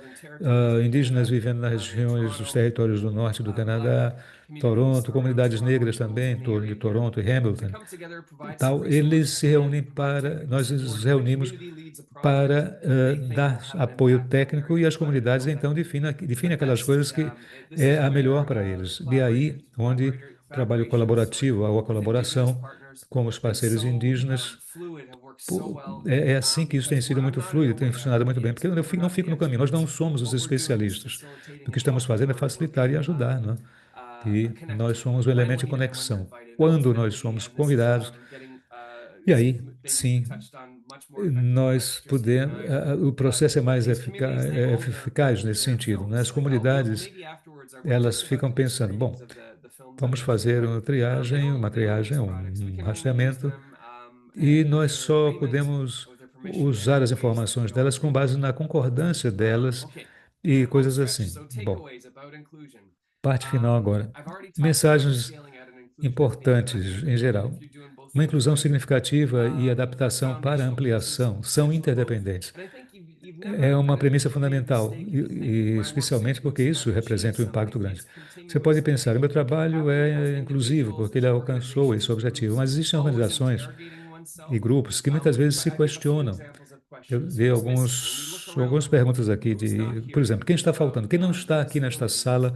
indígenas vivendo nas regiões dos territórios do norte do Canadá, Toronto, comunidades negras também, em torno de Toronto e Hamilton, tal. Nós nos reunimos para dar apoio técnico e as comunidades então definem aquelas coisas que é a melhor para eles. E aí onde o trabalho colaborativo, a colaboração com os parceiros indígenas, é assim que isso tem sido muito fluido, tem funcionado muito bem, porque eu não fico no caminho, nós não somos os especialistas. O que estamos fazendo é facilitar e ajudar, não é? E nós somos o elemento de conexão. Quando nós somos convidados, e aí, sim, nós podemos, o processo é mais eficaz nesse sentido, né? As comunidades, elas ficam pensando, bom, vamos fazer uma triagem, um rastreamento, e nós só podemos usar as informações delas com base na concordância delas e coisas assim. Bom, parte final agora. Mensagens importantes em geral. Uma inclusão significativa e adaptação para ampliação são interdependentes. É uma premissa fundamental, e especialmente porque isso representa um impacto grande. Você pode pensar, o meu trabalho é inclusivo, porque ele alcançou esse objetivo, mas existem organizações e grupos que muitas vezes se questionam. Eu dei algumas perguntas aqui por exemplo, quem está faltando? Quem não está aqui nesta sala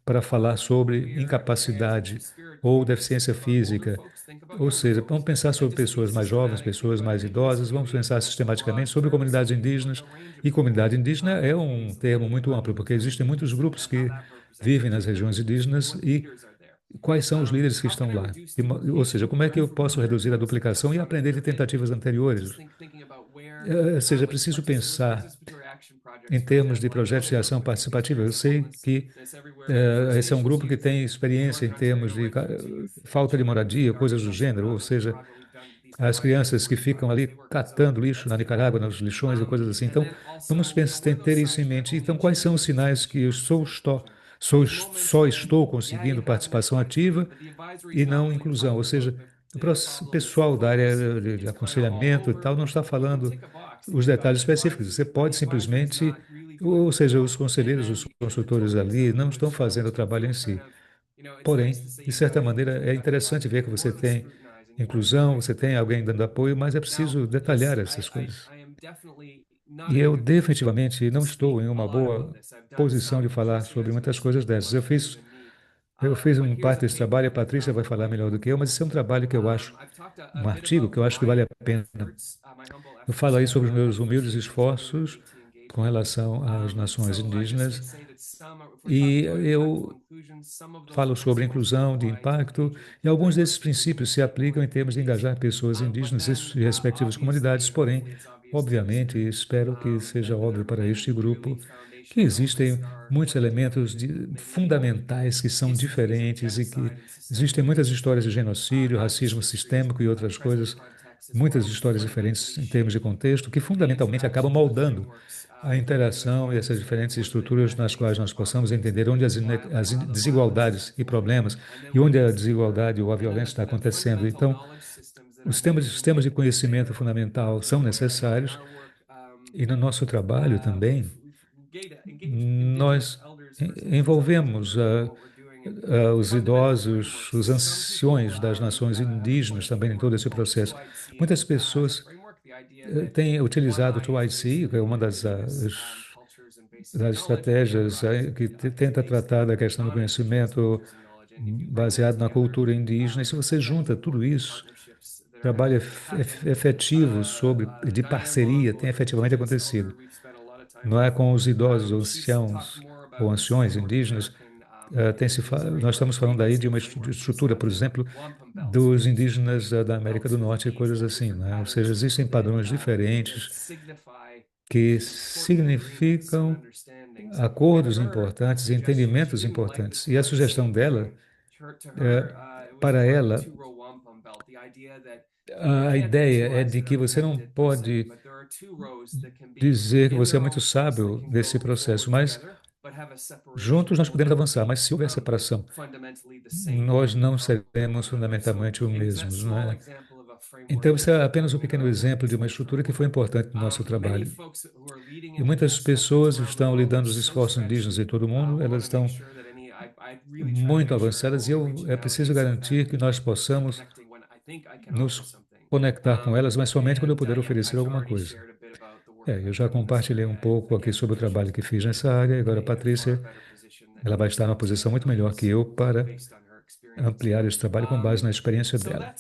para falar sobre incapacidade ou deficiência física? Ou seja, vamos pensar sobre pessoas mais jovens, pessoas mais idosas, vamos pensar sistematicamente sobre comunidades indígenas. E comunidade indígena é um termo muito amplo, porque existem muitos grupos que vivem nas regiões indígenas e quais são os líderes que estão lá? Ou seja, como é que eu posso reduzir a duplicação e aprender de tentativas anteriores? Ou seja, é preciso pensar em termos de projetos de ação participativa. Eu sei que esse é um grupo que tem experiência em termos de falta de moradia, coisas do gênero, ou seja, as crianças que ficam ali catando lixo na Nicarágua, nos lixões e coisas assim. Então, vamos ter isso em mente. Então, quais são os sinais que eu só estou conseguindo participação ativa e não inclusão? Ou seja, o pessoal da área de aconselhamento e tal não está falando os detalhes específicos. Você pode simplesmente, ou seja, os conselheiros, os consultores ali não estão fazendo o trabalho em si. Porém, de certa maneira, é interessante ver que você tem inclusão, você tem alguém dando apoio, mas é preciso detalhar essas coisas. E eu definitivamente não estou em uma boa posição de falar sobre muitas coisas dessas. Eu fiz um parte desse trabalho, a Patrícia vai falar melhor do que eu, mas esse é um trabalho que eu acho, um artigo que eu acho que vale a pena Eu falo aí sobre os meus humildes esforços com relação às nações indígenas e eu falo sobre inclusão, de impacto, e alguns desses princípios se aplicam em termos de engajar pessoas indígenas e suas respectivas comunidades, porém, obviamente, e espero que seja óbvio para este grupo, que existem muitos elementos fundamentais que são diferentes e que existem muitas histórias de genocídio, racismo sistêmico e outras coisas, muitas histórias diferentes em termos de contexto, que fundamentalmente acabam moldando a interação e essas diferentes estruturas nas quais nós possamos entender onde as desigualdades e problemas e onde a desigualdade ou a violência está acontecendo. Então, sistemas de conhecimento fundamental são necessários e no nosso trabalho também nós envolvemos os idosos, os anciões das nações indígenas também em todo esse processo. Muitas pessoas têm utilizado o 2IC, que é uma das estratégias que tenta tratar da questão do conhecimento baseado na cultura indígena. E se você junta tudo isso, trabalho efetivo de parceria tem efetivamente acontecido. Não é com os idosos, anciãos ou anciões indígenas, nós estamos falando aí de uma estrutura, por exemplo, dos indígenas da América do Norte e coisas assim, né? Ou seja, existem padrões diferentes que significam acordos importantes e entendimentos importantes. E a sugestão dela, é, para ela, a ideia é de que você não pode dizer que você é muito sábio nesse processo, mas juntos nós podemos avançar, mas se houver separação, nós não seremos fundamentalmente os mesmos, não é? Então, isso é apenas um pequeno exemplo de uma estrutura que foi importante no nosso trabalho. E muitas pessoas estão lidando os esforços indígenas em todo o mundo, elas estão muito avançadas e é preciso garantir que nós possamos nos conectar com elas, mas somente quando eu puder oferecer alguma coisa. Eu já compartilhei um pouco aqui sobre o trabalho que fiz nessa área, agora a Patrícia, ela vai estar numa posição muito melhor que eu para ampliar esse trabalho com base na experiência dela.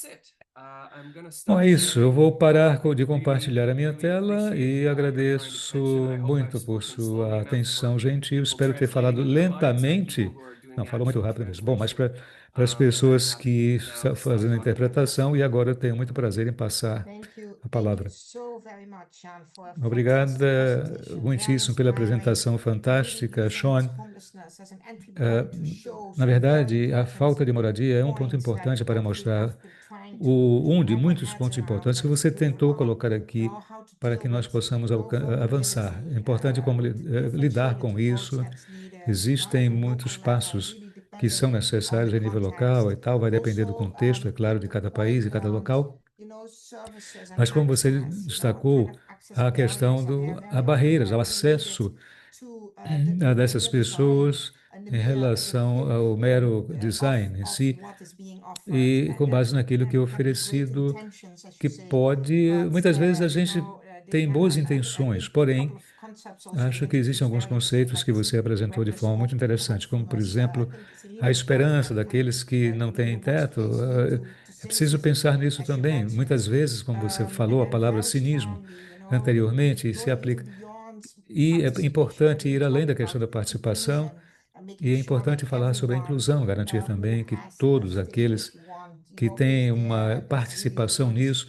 Bom, é isso. Eu vou parar de compartilhar a minha tela e agradeço muito por sua atenção gentil. Espero ter falado lentamente. Não, falou muito rápido mesmo. Bom, mas para as pessoas que estão fazendo a interpretação, e agora eu tenho muito prazer em passar a palavra. Obrigada muitíssimo pela apresentação fantástica, Sean. Na verdade, a falta de moradia é um ponto importante para mostrar um de muitos pontos importantes que você tentou colocar aqui para que nós possamos avançar. É importante como lidar com isso. Existem muitos passos que são necessários a nível local e tal, vai depender do contexto, é claro, de cada país e cada local. Mas como você destacou, a questão há barreiras, ao acesso dessas pessoas em relação ao mero design em si, e com base naquilo que é oferecido, que pode, muitas vezes a gente tem boas intenções, porém, acho que existem alguns conceitos que você apresentou de forma muito interessante, como, por exemplo, a esperança daqueles que não têm teto. É preciso pensar nisso também. Muitas vezes, como você falou, a palavra cinismo anteriormente se aplica. E é importante ir além da questão da participação, e é importante falar sobre a inclusão, garantir também que todos aqueles que têm uma participação nisso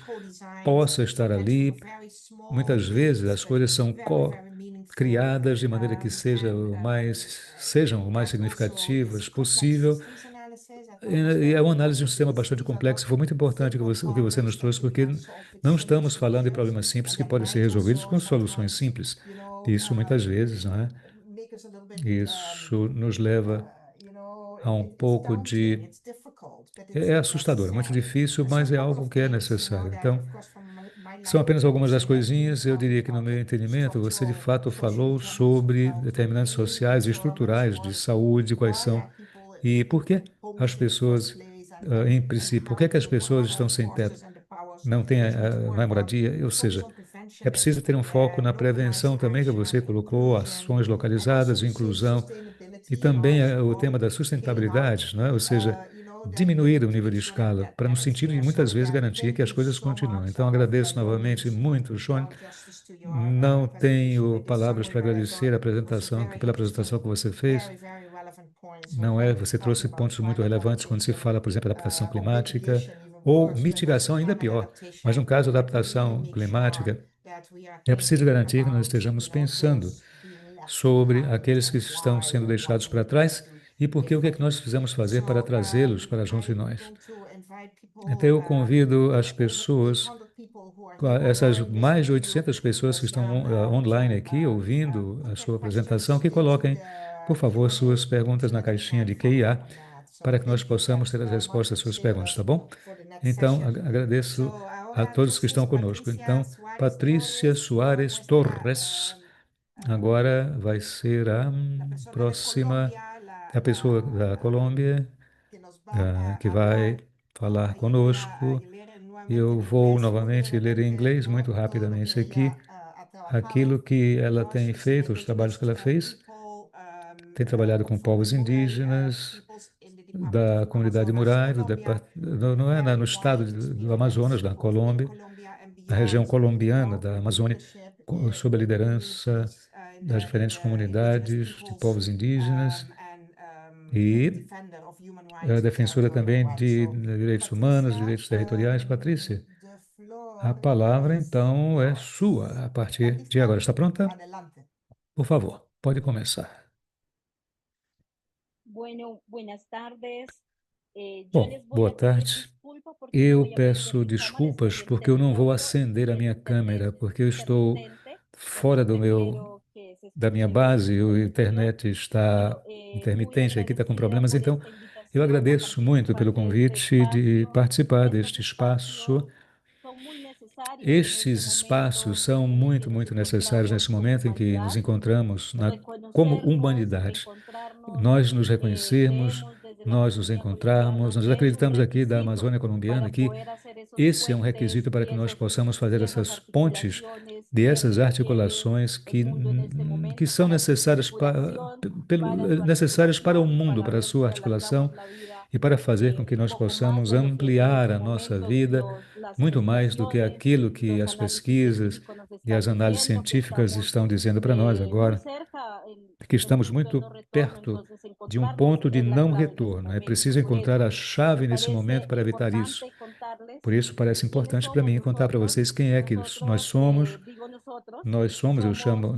possam estar ali. Muitas vezes as coisas são criadas de maneira que sejam o mais significativas possível. E é uma análise de um sistema bastante complexo. Foi muito importante o que você nos trouxe, porque não estamos falando de problemas simples que podem ser resolvidos com soluções simples. Isso muitas vezes, não é? Isso nos leva a um pouco de... É assustador, é muito difícil, mas é algo que é necessário. Então, são apenas algumas das coisinhas. Eu diria que, no meu entendimento, você de fato falou sobre determinantes sociais e estruturais de saúde, quais são e por que as pessoas, em princípio, por que as pessoas estão sem teto, não é moradia, ou seja, é preciso ter um foco na prevenção também, que você colocou, ações localizadas, inclusão, e também o tema da sustentabilidade, não é? Ou seja, diminuir o nível de escala, para no sentido de muitas vezes garantir que as coisas continuem. Então, agradeço novamente muito, Sean. Não tenho palavras para agradecer a apresentação, pela apresentação que você fez. Não é? Você trouxe pontos muito relevantes quando se fala, por exemplo, adaptação climática ou mitigação, ainda pior. Mas no caso da adaptação climática, é preciso garantir que nós estejamos pensando sobre aqueles que estão sendo deixados para trás e porque o que é que nós precisamos fazer para trazê-los para junto de nós. Então, eu convido as pessoas, essas mais de 800 pessoas que estão online aqui, ouvindo a sua apresentação, que coloquem, por favor, suas perguntas na caixinha de QIA, para que nós possamos ter as respostas às suas perguntas, tá bom? Então, agradeço a todos que estão conosco. Então, Patrícia Soares Torres, agora vai ser a próxima, a pessoa da Colômbia, que vai falar conosco. Eu vou novamente ler em inglês muito rapidamente aqui aquilo que ela tem feito, os trabalhos que ela fez. Tem trabalhado com povos indígenas da comunidade Murai, não é no estado do Amazonas, na Colômbia, na região colombiana da Amazônia, sob a liderança das diferentes comunidades de povos indígenas e é defensora também de direitos humanos, direitos territoriais. Patrícia, a palavra então é sua a partir de agora. Está pronta? Por favor, pode começar. Bueno, buenas tardes. Bom, boa tarde. Eu peço desculpas porque eu não vou acender a minha câmera, porque eu estou fora da minha base, a internet está intermitente, aqui está com problemas, então eu agradeço muito pelo convite de participar deste espaço. Estes espaços são muito, muito necessários nesse momento em que nos encontramos como humanidade. Nós nos reconhecermos, nós nos encontrarmos, nós acreditamos aqui da Amazônia colombiana que esse é um requisito para que nós possamos fazer essas pontes de essas articulações que são necessárias para o mundo, para a sua articulação e para fazer com que nós possamos ampliar a nossa vida muito mais do que aquilo que as pesquisas e as análises científicas estão dizendo para nós agora, que estamos muito perto de um ponto de não retorno. É preciso encontrar a chave nesse momento para evitar isso. Por isso, parece importante para mim contar para vocês quem é que nós somos. Eu chamo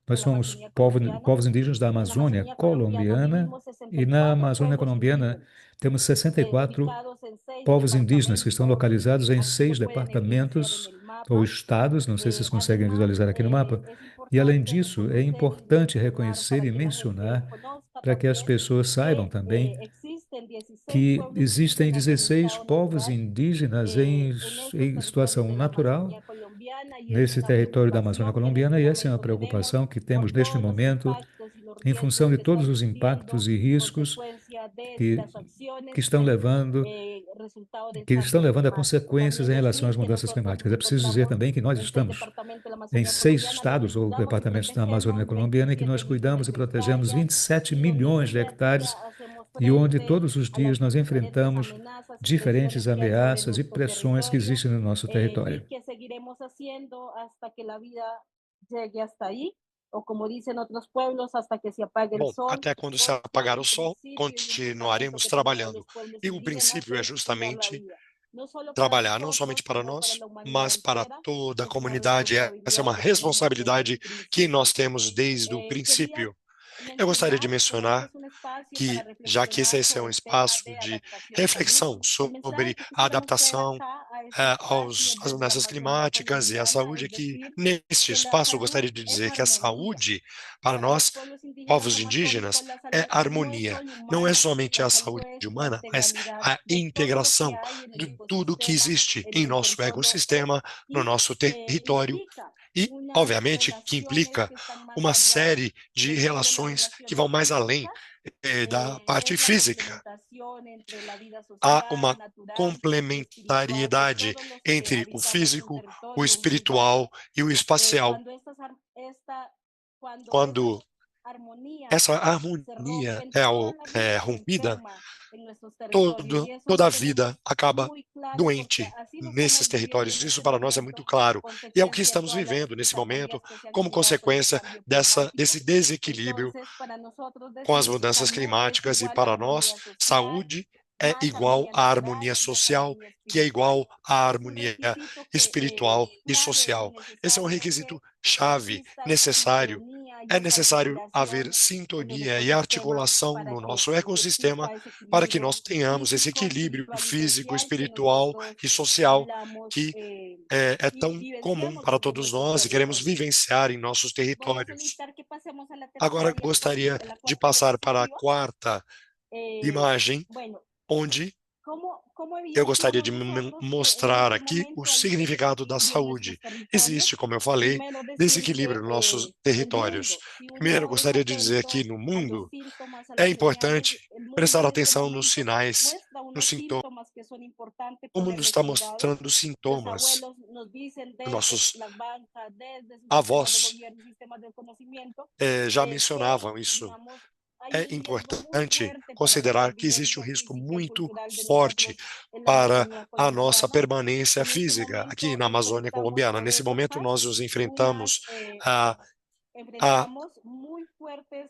nós somos povos indígenas da Amazônia colombiana, e na Amazônia colombiana temos 64 povos indígenas que estão localizados em 6 departamentos ou estados, não sei se vocês conseguem visualizar aqui no mapa. E, além disso, é importante reconhecer e mencionar, para que as pessoas saibam também, que existem 16 povos indígenas em situação natural nesse território da Amazônia colombiana, e essa é uma preocupação que temos neste momento, em função de todos os impactos e riscos que estão levando a consequências em relação às mudanças climáticas. É preciso dizer também que nós estamos em 6 estados ou departamentos da Amazônia colombiana, em que nós cuidamos e protegemos 27 milhões de hectares, e onde todos os dias nós enfrentamos diferentes ameaças e pressões que existem no nosso território. Bom, até quando se apagar o sol, continuaremos trabalhando. E o princípio é justamente trabalhar não somente para nós, mas para toda a comunidade. Essa é uma responsabilidade que nós temos desde o princípio. Eu gostaria de mencionar que, já que esse é um espaço de reflexão sobre a adaptação às mudanças climáticas e a saúde, aqui neste espaço eu gostaria de dizer que a saúde, para nós, povos indígenas, é harmonia. Não é somente a saúde humana, mas a integração de tudo que existe em nosso ecossistema, no nosso território, e, obviamente, que implica uma série de relações que vão mais além da parte física. Há uma complementariedade entre o físico, o espiritual e o espacial. Quando essa harmonia é rompida, toda a vida acaba doente nesses territórios. Isso para nós é muito claro. E é o que estamos vivendo nesse momento, como consequência desse desequilíbrio com as mudanças climáticas. E para nós, saúde é igual à harmonia social, que é igual à harmonia espiritual e social. Esse é um requisito chave, necessário. É necessário haver sintonia e articulação no nosso ecossistema para que nós tenhamos esse equilíbrio físico, espiritual e social que é tão comum para todos nós e queremos vivenciar em nossos territórios. Agora gostaria de passar para a quarta imagem, onde eu gostaria de mostrar aqui o significado da saúde. Existe, como eu falei, desequilíbrio nos nossos territórios. Primeiro, eu gostaria de dizer que no mundo é importante prestar atenção nos sinais, nos sintomas. O mundo está mostrando sintomas. Nossos avós já mencionavam isso. É importante considerar que existe um risco muito forte para a nossa permanência física aqui na Amazônia colombiana. Nesse momento, nós nos enfrentamos a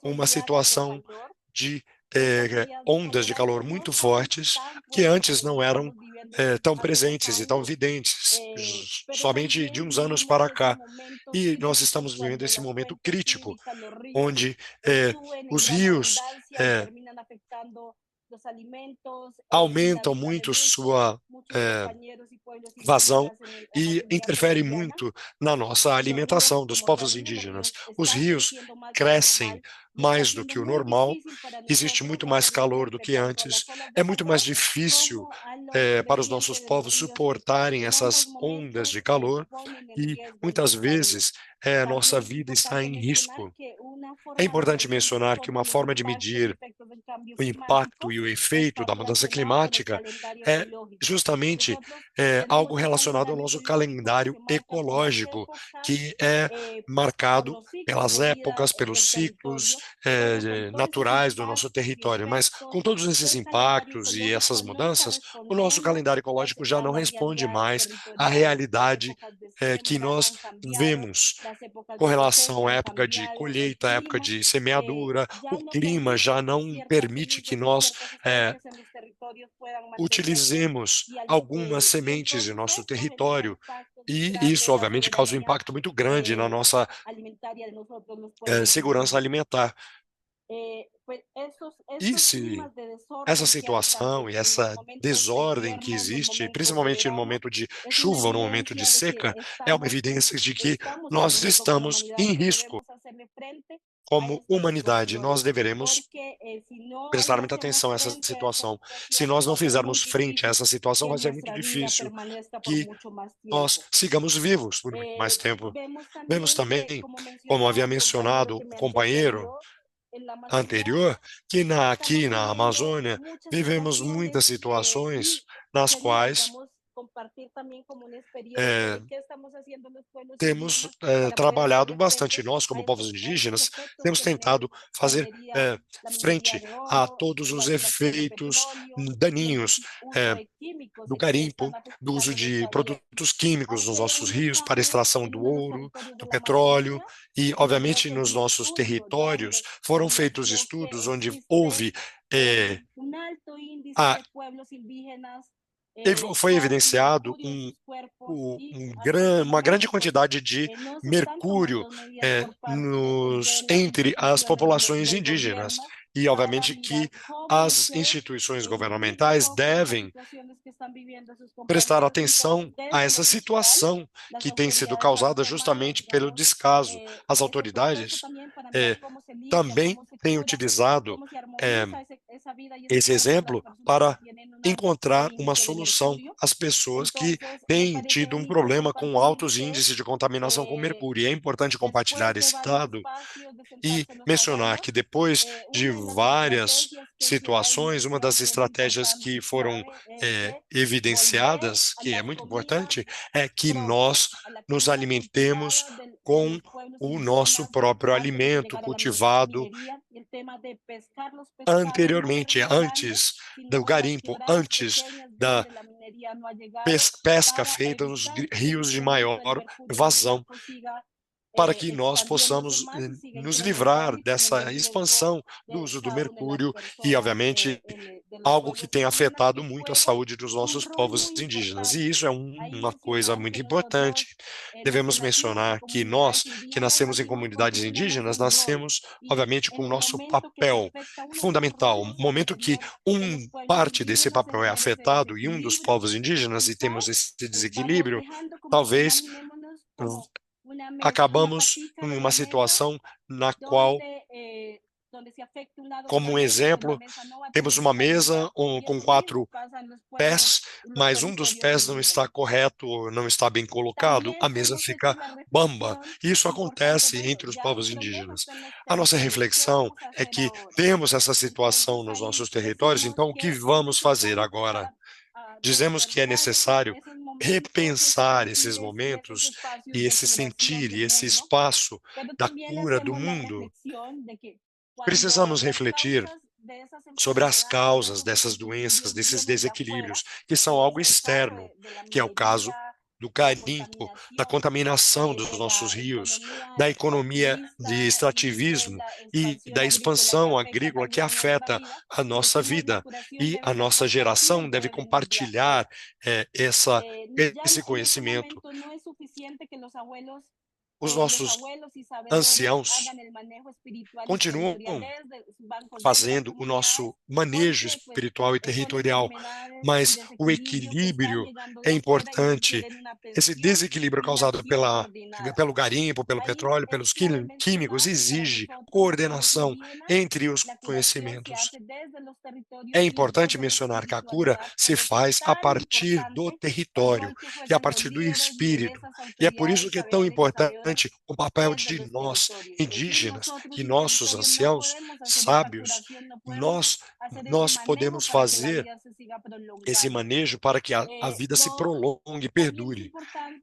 uma situação de ondas de calor muito fortes que antes não eram tão presentes e tão evidentes, somente de uns anos para cá. E nós estamos vivendo esse momento crítico, onde os rios aumentam muito sua vazão e interferem muito na nossa alimentação dos povos indígenas. Os rios crescem mais do que o normal, existe muito mais calor do que antes, é muito mais difícil para os nossos povos suportarem essas ondas de calor e muitas vezes nossa vida está em risco. É importante mencionar que uma forma de medir o impacto e o efeito da mudança climática é justamente algo relacionado ao nosso calendário ecológico, que é marcado pelas épocas, pelos ciclos naturais do nosso território. Mas com todos esses impactos e essas mudanças, o nosso calendário ecológico já não responde mais à realidade que nós vemos com relação à época de colheita, à época de semeadura. O clima já não permite que nós utilizemos algumas sementes em nosso território, e isso, obviamente, causa um impacto muito grande na nossa segurança alimentar. E se essa situação e essa desordem que existe, principalmente no momento de chuva ou no momento de seca, é uma evidência de que nós estamos em risco. Como humanidade, nós deveremos prestar muita atenção a essa situação. Se nós não fizermos frente a essa situação, vai ser muito difícil que nós sigamos vivos por muito mais tempo. Vemos também, como havia mencionado o companheiro anterior, que aqui na Amazônia vivemos muitas situações nas quais temos trabalhado bastante. Nós, como povos indígenas, temos tentado fazer frente a todos os efeitos daninhos do garimpo, do uso de produtos químicos nos nossos rios para extração do ouro, do petróleo e, obviamente, nos nossos territórios foram feitos estudos onde houve foi evidenciado uma grande quantidade de mercúrio entre as populações indígenas. E, obviamente, que as instituições governamentais devem prestar atenção a essa situação que tem sido causada justamente pelo descaso. As autoridades também têm utilizado esse exemplo para encontrar uma solução às pessoas que têm tido um problema com altos índices de contaminação com mercúrio. E é importante compartilhar esse dado e mencionar que depois de várias situações, uma das estratégias que foram evidenciadas, que é muito importante, é que nós nos alimentemos com o nosso próprio alimento cultivado anteriormente, antes do garimpo, antes da pesca feita nos rios de maior vazão, para que nós possamos nos livrar dessa expansão do uso do mercúrio e, obviamente, algo que tem afetado muito a saúde dos nossos povos indígenas. E isso é uma coisa muito importante. Devemos mencionar que nós, que nascemos em comunidades indígenas, nascemos, obviamente, com o nosso papel fundamental. No momento que parte desse papel é afetado e um dos povos indígenas, e temos esse desequilíbrio, talvez acabamos em uma situação na qual, como um exemplo, temos uma mesa com 4 pés, mas um dos pés não está correto, não está bem colocado, a mesa fica bamba. Isso acontece entre os povos indígenas. A nossa reflexão é que temos essa situação nos nossos territórios, então o que vamos fazer agora? Dizemos que é necessário repensar esses momentos e esse sentir e esse espaço da cura do mundo. Precisamos refletir sobre as causas dessas doenças, desses desequilíbrios, que são algo externo, que é o caso do garimpo, da contaminação dos nossos rios, da economia de extrativismo e da expansão agrícola que afeta a nossa vida. E a nossa geração deve compartilhar esse conhecimento. Os nossos anciãos continuam fazendo o nosso manejo espiritual e territorial, mas o equilíbrio é importante. Esse desequilíbrio causado pelo garimpo, pelo petróleo, pelos químicos, exige coordenação entre os conhecimentos. É importante mencionar que a cura se faz a partir do território e a partir do espírito. E é por isso que é tão importante o papel de nós, indígenas, e nossos anciãos, sábios. Nós podemos fazer esse manejo para que a vida se prolongue e perdure.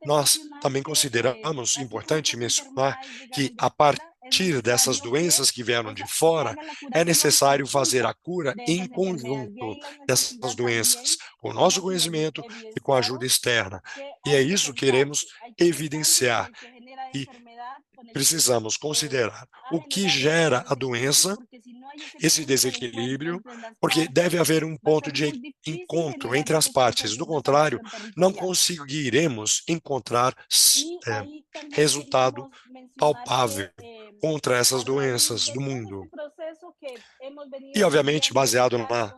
Nós também consideramos importante mencionar que, a partir dessas doenças que vieram de fora, é necessário fazer a cura em conjunto dessas doenças, com o nosso conhecimento e com a ajuda externa. E é isso que queremos evidenciar. E precisamos considerar o que gera a doença, esse desequilíbrio, porque deve haver um ponto de encontro entre as partes. Do contrário, não conseguiremos encontrar resultado palpável contra essas doenças do mundo. E, obviamente, baseado na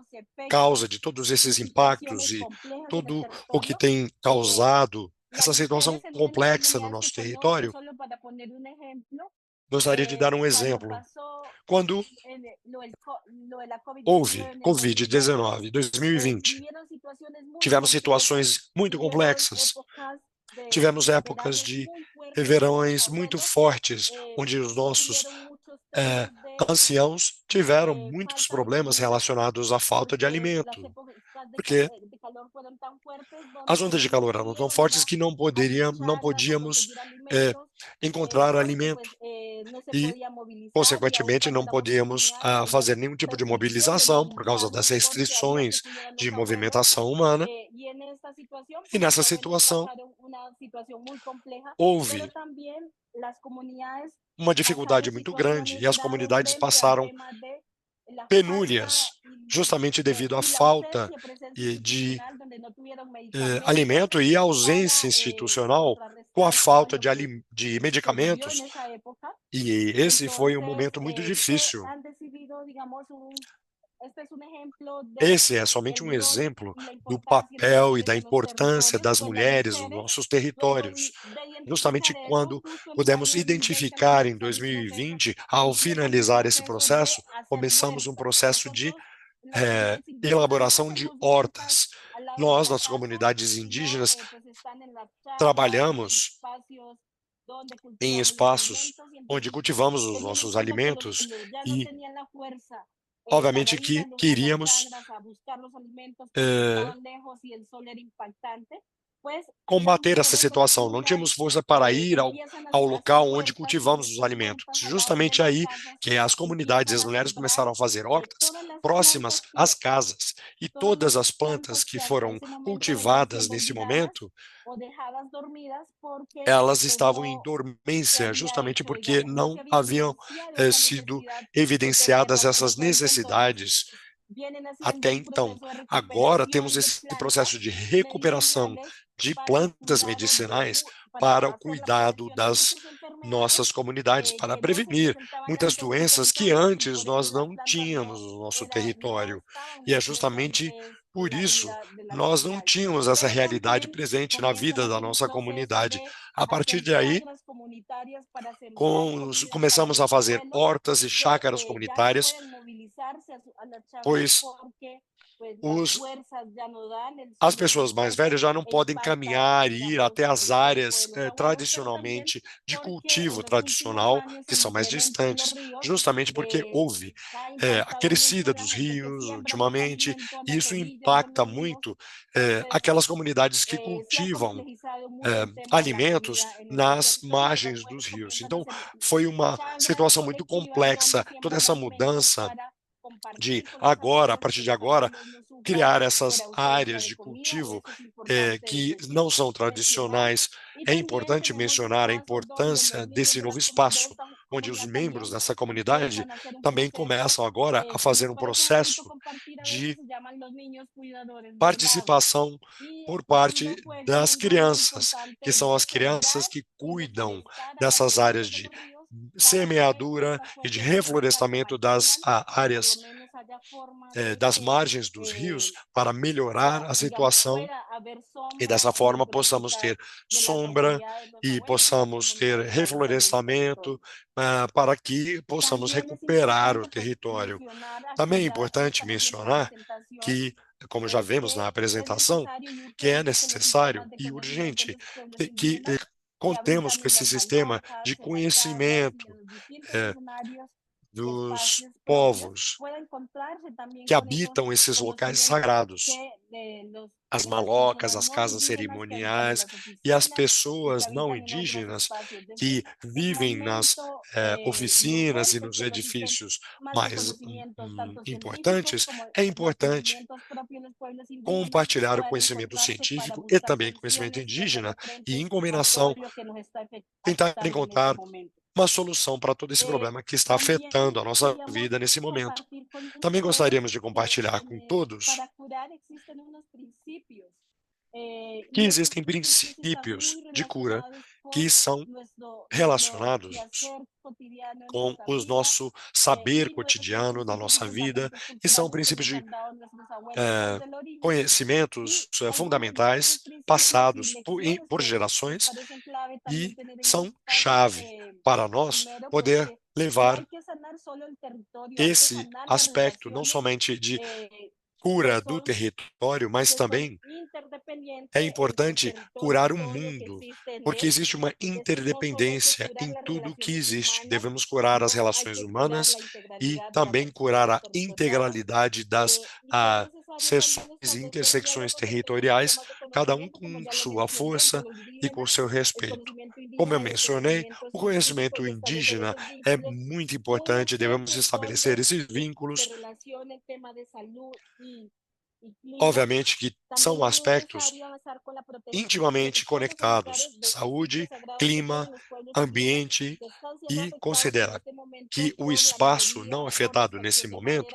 causa de todos esses impactos e tudo o que tem causado essa situação complexa no nosso território, gostaria de dar um exemplo. Quando houve Covid-19, 2020, tivemos situações muito complexas. Tivemos épocas de verões muito fortes, onde os nossos anciãos tiveram muitos problemas relacionados à falta de alimento, porque as ondas de calor eram tão fortes que não podíamos encontrar alimento e, consequentemente, não podíamos fazer nenhum tipo de mobilização por causa das restrições de movimentação humana. E nessa situação, houve uma dificuldade muito grande e as comunidades passaram penúrias, justamente devido à falta de alimento e ausência institucional, com a falta de medicamentos. E esse foi um momento muito difícil. Esse é somente um exemplo do papel e da importância das mulheres nos nossos territórios. Justamente quando pudemos identificar em 2020, ao finalizar esse processo, começamos um processo de elaboração de hortas. Nós, nas comunidades indígenas, trabalhamos em espaços onde cultivamos os nossos alimentos e, obviamente, que queríamos combater essa situação, não tínhamos força para ir ao local onde cultivamos os alimentos. Justamente aí que as comunidades e as mulheres começaram a fazer hortas próximas às casas, e todas as plantas que foram cultivadas nesse momento, elas estavam em dormência, justamente porque não haviam sido evidenciadas essas necessidades até então. Agora temos esse processo de recuperação de plantas medicinais para o cuidado das nossas comunidades, para prevenir muitas doenças que antes nós não tínhamos no nosso território. E é justamente por isso nós não tínhamos essa realidade presente na vida da nossa comunidade. A partir de aí, começamos a fazer hortas e chácaras comunitárias, pois as pessoas mais velhas já não podem caminhar e ir até as áreas tradicionalmente de cultivo tradicional, que são mais distantes, justamente porque houve a crescida dos rios ultimamente, e isso impacta muito aquelas comunidades que cultivam alimentos nas margens dos rios. Então, foi uma situação muito complexa, toda essa mudança de agora, a partir de agora, criar essas áreas de cultivo que não são tradicionais. É importante mencionar a importância desse novo espaço, onde os membros dessa comunidade também começam agora a fazer um processo de participação por parte das crianças, que são as crianças que cuidam dessas áreas de semeadura e de reflorestamento das áreas das margens dos rios, para melhorar a situação e dessa forma possamos ter sombra e possamos ter reflorestamento para que possamos recuperar o território. Também é importante mencionar que, como já vemos na apresentação, que é necessário e urgente que contemos com esse sistema de conhecimento dos povos que habitam esses locais sagrados, as malocas, as casas cerimoniais e as pessoas não indígenas que vivem nas oficinas e nos edifícios mais importantes. É importante compartilhar o conhecimento científico e também conhecimento indígena e, em combinação, tentar encontrar uma solução para todo esse problema que está afetando a nossa vida nesse momento. Também gostaríamos de compartilhar com todos que existem princípios de cura que são relacionados com o nosso saber cotidiano na nossa vida, e são princípios de conhecimentos fundamentais passados por gerações, e são chave para nós poder levar esse aspecto não somente de cura do território, mas também é importante curar o mundo, porque existe uma interdependência em tudo que existe. Devemos curar as relações humanas e também curar a integralidade das seções e intersecções territoriais, cada um com sua força e com seu respeito. Como eu mencionei, o conhecimento indígena é muito importante, devemos estabelecer esses vínculos. Obviamente que são aspectos intimamente conectados: saúde, clima, ambiente, e considera que o espaço não afetado nesse momento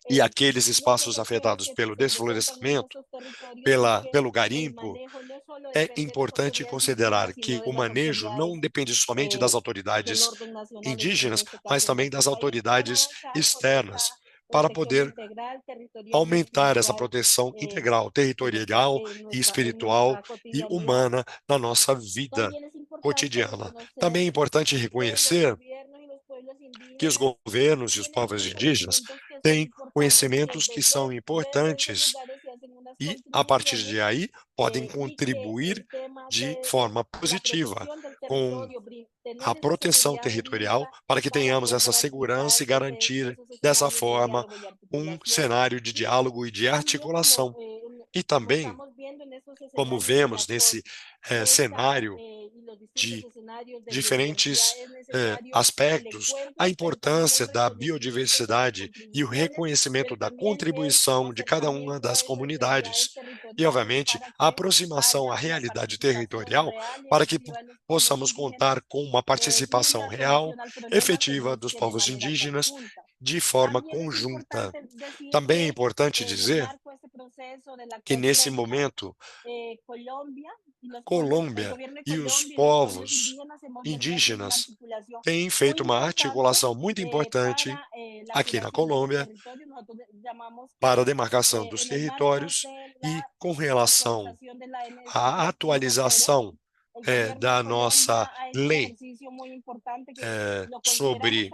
e aqueles espaços afetados pelo desflorestamento, pelo garimpo, é importante considerar que o manejo não depende somente das autoridades indígenas, mas também das autoridades externas, para poder aumentar essa proteção integral, territorial e espiritual e humana na nossa vida cotidiana. Também é importante reconhecer que os governos e os povos indígenas têm conhecimentos que são importantes e, a partir de aí, podem contribuir de forma positiva com a proteção territorial, para que tenhamos essa segurança e garantir, dessa forma, um cenário de diálogo e de articulação. E também como vemos nesse cenário de diferentes aspectos, a importância da biodiversidade e o reconhecimento da contribuição de cada uma das comunidades. E, obviamente, a aproximação à realidade territorial para que possamos contar com uma participação real, efetiva dos povos indígenas de forma conjunta. Também é importante dizer que, nesse momento, Colômbia e os povos indígenas têm feito uma articulação muito importante aqui na Colômbia para a demarcação dos territórios e com relação à atualização da nossa lei sobre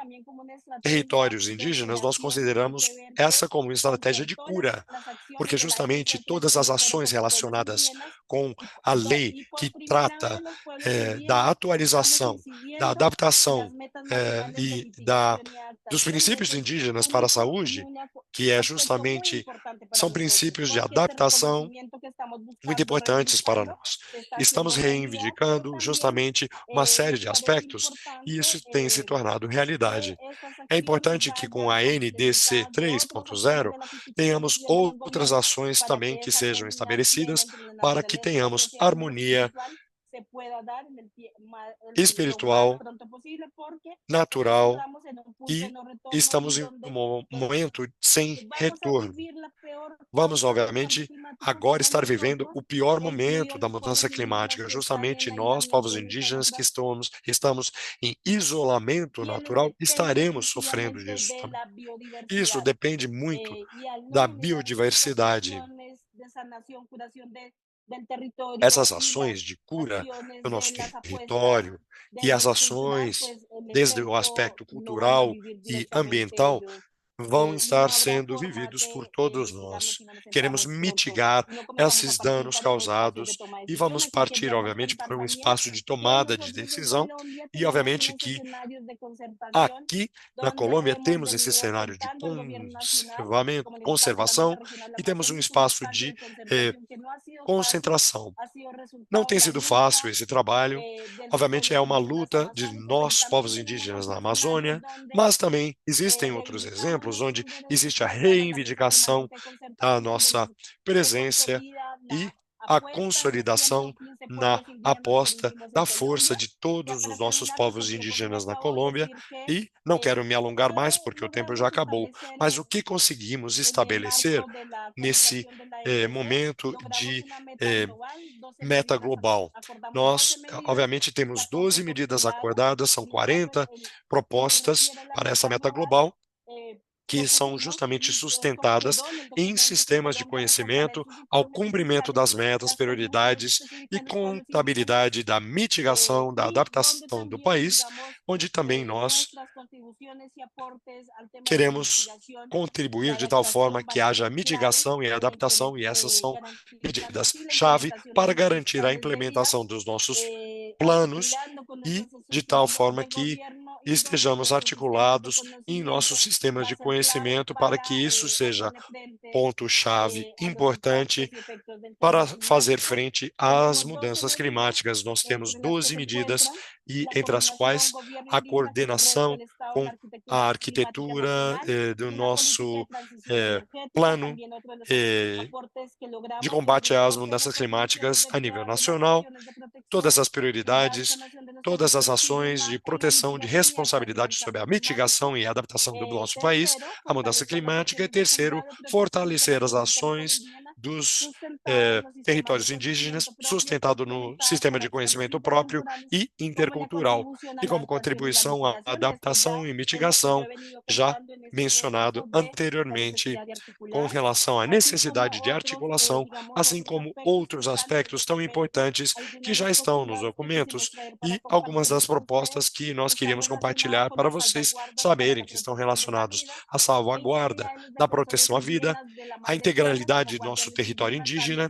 territórios indígenas, nós consideramos essa como uma estratégia de cura, porque justamente todas as ações relacionadas com a lei que trata da atualização, da adaptação e dos princípios indígenas para a saúde, que justamente são princípios de adaptação muito importantes para nós. Estamos reivindicando justamente uma série de aspectos e isso tem se tornado realidade. É importante que com a NDC 3.0 tenhamos outras ações também que sejam estabelecidas para que tenhamos harmonia espiritual, natural, e estamos em um momento sem retorno. Vamos, obviamente, agora estar vivendo o pior momento da mudança climática. Justamente nós, povos indígenas, que estamos em isolamento natural, estaremos sofrendo disso também. Isso depende muito da biodiversidade. Essas ações de cura do nosso território e as ações, desde o aspecto cultural e ambiental, vão estar sendo vividos por todos nós. Queremos mitigar esses danos causados e vamos partir, obviamente, para um espaço de tomada de decisão e, obviamente, que aqui na Colômbia temos esse cenário de conservação e temos um espaço de concentração. Não tem sido fácil esse trabalho, obviamente é uma luta de nós, povos indígenas na Amazônia, mas também existem outros exemplos onde existe a reivindicação da nossa presença e a consolidação na aposta da força de todos os nossos povos indígenas na Colômbia. E não quero me alongar mais porque o tempo já acabou, mas o que conseguimos estabelecer nesse momento de meta global? Nós, obviamente, temos 12 medidas acordadas, são 40 propostas para essa meta global, que são justamente sustentadas em sistemas de conhecimento ao cumprimento das metas, prioridades e contabilidade da mitigação, da adaptação do país, onde também nós queremos contribuir de tal forma que haja mitigação e adaptação, e essas são medidas-chave para garantir a implementação dos nossos planos e de tal forma que estejamos articulados em nossos sistemas de conhecimento para que isso seja ponto-chave importante para fazer frente às mudanças climáticas. Nós temos 12 medidas, e entre as quais a coordenação com a arquitetura do nosso plano de combate às mudanças climáticas a nível nacional, todas as prioridades, todas as ações de proteção de responsabilidade sobre a mitigação e adaptação do nosso país à mudança climática. E terceiro, fortalecer as ações dos territórios indígenas, sustentado no sistema de conhecimento próprio e intercultural, e como contribuição à adaptação e mitigação, já mencionado anteriormente, com relação à necessidade de articulação, assim como outros aspectos tão importantes que já estão nos documentos e algumas das propostas que nós queríamos compartilhar para vocês saberem que estão relacionados à salvaguarda da proteção à vida, à integralidade do nosso território indígena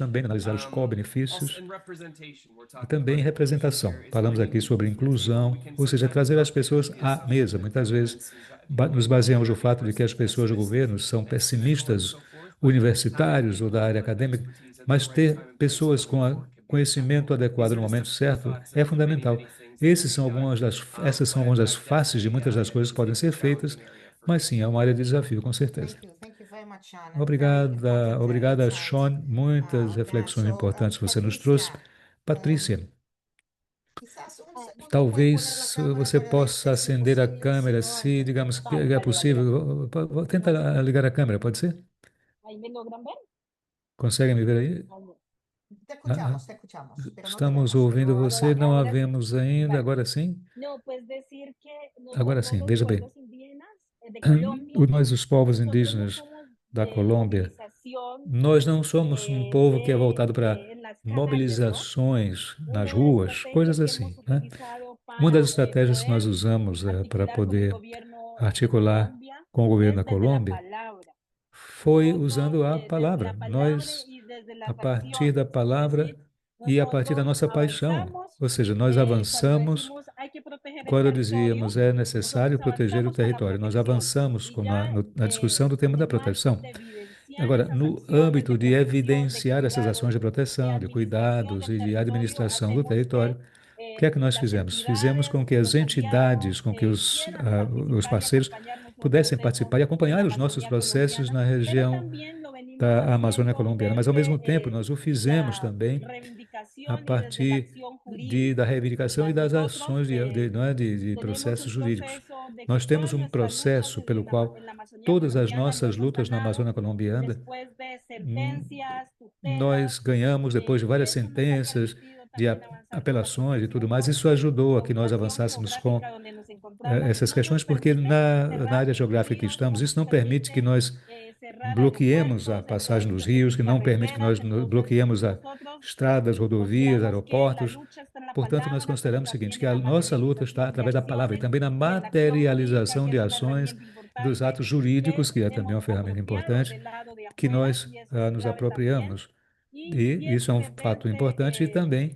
também, analisar os co-benefícios and representation. We're e talking também about representação. inclusion here. It's Falamos bringing aqui sobre people to the table. inclusão, We can ou seja, sometimes trazer as look at pessoas previous à mesa. Muitas vezes governments and people nos who baseamos no were fato de que as pessoas do pessimistic governo são and cynical and pessimistas, so forth, but universitários having ou da área people with acadêmica, expertise at the mas right ter time and place pessoas going com forward can be conhecimento impactful. adequado These no are just momento a few certo thoughts é of many, fundamental. many things that Esses can são be done. essas são algumas das faces de muitas das coisas que podem ser feitas, mas sim, é uma área de desafio, com certeza. Thank you. Thank you. Obrigada, Sean. Muitas reflexões importantes você nos trouxe. Patrícia, talvez você possa acender a câmera, se digamos que é possível. Tenta ligar a câmera, pode ser? Ahí me logran ver. Consegue me ver aí? Te Ah, escuchamos, te escuchamos, pero no te estamos vemos. ouvindo Ahora, você, não a ahora sí. vemos ainda, Vale. agora sim? No, pues decir que Agora sim, nosotros los veja bem. pueblos indígenas de Colombia, Nós, os povos nosotros no indígenas somos da de Colômbia, movilización nós não somos um povo que é voltado para en las calles, ¿no? mobilizações nas Una ruas, estrategia coisas que assim, hemos né? utilizado Uma para das estratégias que nós poder usamos para articular con el poder gobierno de articular Colombia com o governo es da desde la Colômbia palabra. foi Nosotros, usando a desde la palavra. palabra Nós, y desde a las partir da acciones, es palavra decir, e a partir da nosotros nossa paixão. avanzamos Ou seja, nós cuando avançamos decimos hay que proteger el quando territorio, dizíamos é necessário nosotros proteger o avanzamos con la território. Nós protección avançamos y ya na discussão do tema en da el marco proteção. de evidenciar Agora, esas no acciones âmbito de de protección, de evidenciar essas ações cuidados, de de proteção, de administración cuidados del e de territorio, administração do hacemos que território, o que é que nós las fizemos? Fizemos entidades, com que as los aliados entidades, com que quieran os participar y parceiros acompañar nuestro pudessem proceso participar e en la acompanhar os nossos Amazonía processos colombiana, na pero região también lo venimos da Amazônia haciendo colombiana. Mas, ao mesmo tempo, desde nós o fizemos la também a reivindicación y desde la partir acción jurídica. da reivindicação e das Nosotros ações não é, de tenemos processos un jurídicos. proceso de que Nós temos todas um nuestras luchas processo pelo qual en la Amazonía todas as colombiana lo nossas hemos lutas na ganado Amazônia colombiana después de hum, sentencias, nós tutelas, ganhamos depois de y várias eso nos ha sentenças, permitido de también avanzar con la apelações e tudo protección mais. Isso ajudou a que nós población avançássemos com geográfica donde nos encontramos essas y no nos questões, porque permite na cerrar área geográfica que ríos, no estamos, nos isso não permite que permite nós cerrar bloqueemos a aeropuertos, passagem dos entonces, rios, que y não permite que carreteras. nós Entonces, bloqueemos a nosotros estradas, rodovias, consideramos que la aeroportos. lucha está en la Portanto, nós palabra, pero consideramos o seguinte, que también en a la nossa luta está materialización de através da palavra e acciones também na y en la acción jurídica, materialização que de es una ações herramienta dos importante atos jurídicos, que que é também hemos uma ferramenta apropiado importante, del lado de que afuera, nós y eso es nos clave también. apropriamos. Y E isso é pienso um que fato desde importante e também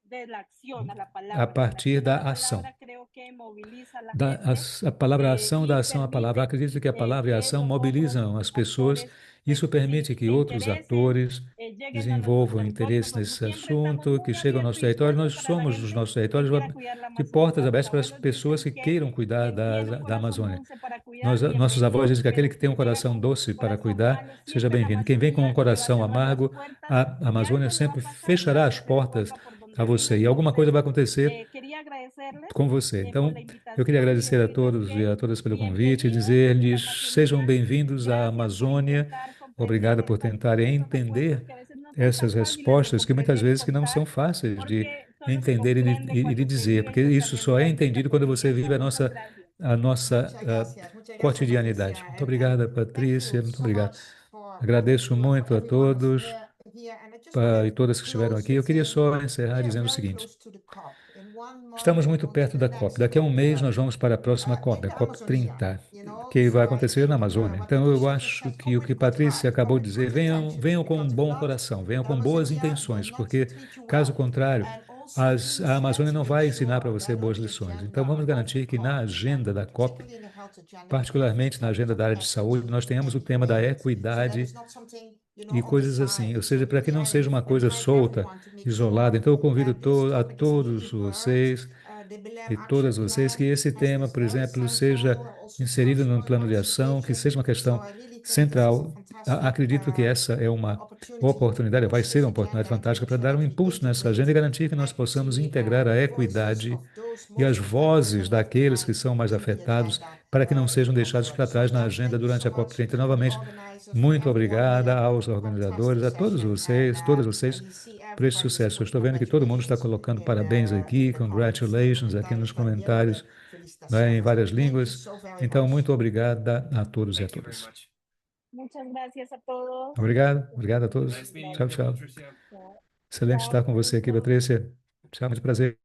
de la acción a la a palabra, de la partir acción a da la ação. palabra, creo que moviliza a la gente A palavra ação, da y ação à palavra. permite Acredito que a palavra e a que ação los otros mobilizam as pessoas. actores Isso sí, permite que se outros interesen, atores lleguen a nuestro desenvolvam territorio. interesse Nosotros nesse siempre estamos assunto, que muy chegam ao nosso abiertos y território. Nós dispuestos para la somos nos gente nossos que territórios quiera cuidar la de portas Amazonía. Mis abertas para as abuelos pessoas dicen que que queiram cuidar quien tiene un da corazón Amazônia. dulce para cuidar, Nossos avós bienvenido, dizem que aquele pero que tem um quien tenga coração doce un para corazón cuidar, malo, seja siempre la bem-vindo. Quem vem com um Amazonía le va a coração cerrar las amargo, puertas a y Amazônia algo no va sempre a pasar fechará mientras as que se portas devuelva por donde a vino. você. E alguma coisa Entonces, vai acontecer quería agradecerles com você. por Então, la eu queria invitación y agradecer a decirles todos e que a todas pelo convite e bienvenidos desde la dizer-lhes sejam Amazonía. bem-vindos à Gracias por Amazônia. intentar comprender Obrigado por tentarem esas respuestas entender que a veces no son tan essas fáciles de respostas que muitas comprender y vezes que não são contar, fáceis de porque solo se entender comprende e de cuando se dizer, vive porque nuestra isso só é realidad y nuestra entendido quando você vive cotidianidad. Muchas gracias. a nossa Muchas gracias, muchas gracias, cotidianidade. Patricia. Muito And obrigada, thank you Patrícia. Muito so obrigado. much for Agradeço muito a everyone who's todos here. And I just wanted e todas to que estiveram close aqui. Eu with queria saying só encerrar we are dizendo o very seguinte: close to the COP. In 1 month, estamos we're muito going to perto the da next COP. Daqui a um COP, mês nós vamos para a próxima COP, a in the COP Amazonia, 30, you know. que vai So I acontecer na think Amazônia. what Então, eu Patricia just acho said, que come o que with good Patrícia heart, acabou come de with dizer, good intentions, venham com um because if bom not, coração, venham the com boas Amazonia will intenções, not porque, treat you caso well. contrário, And also please, a Amazônia let's não vai ensinar para ensure você that on boas the lições. agenda Então, vamos of the garantir que na COP, agenda and da COP, particularly in the health agenda, we have this particularmente na agenda topic da of área de saúde, nós equity tenhamos o and tema da prevalence. So that equidade is not something, e on the coisas assim, ou side, seja, in para que the não seja end. uma And coisa I solta, want to make isolada. sure Então, eu convido that this a topic is todos really heard. vocês The Belém e Action todas vocês que Plan esse has tema, this por very exemplo, seja central also inserido num social and plano de rights ação, que engagement. seja uma So questão I really think this is a central. fantastic Acredito que essa é uma opportunity to oportunidade, vai push ser this uma oportunidade agenda and to fantástica make para sure dar that um we impulso nessa agenda e integrate garantir que nós possamos equity integrar and a the voices equidade of those e as most affected vozes and left daqueles que behind são mais in the afetados, agenda para que não in sejam deixados para COP30. So trás na again, agenda thank you durante so a much COP30. to the Novamente, organizers, to muito everyone obrigada here. aos Fantastic organizadores, a todos session, vocês, todas and vocês, you see por esse everybody sucesso. Eu saying estou vendo que todo mundo está congratulations colocando in parabéns aqui, the comments. congratulations aqui nos Comentários valeu comentários, né, em felicitações. várias Thank you línguas. so very Então, much. muito obrigada a todos e a Thank you very todas. much. Muchas gracias a todos. Obrigado a todos. Nice meeting Tchau, you, tchau. Patricia. Chao. Excelente Chao, estar com você aqui, Patricia. Patrícia. Tchau, muito prazer.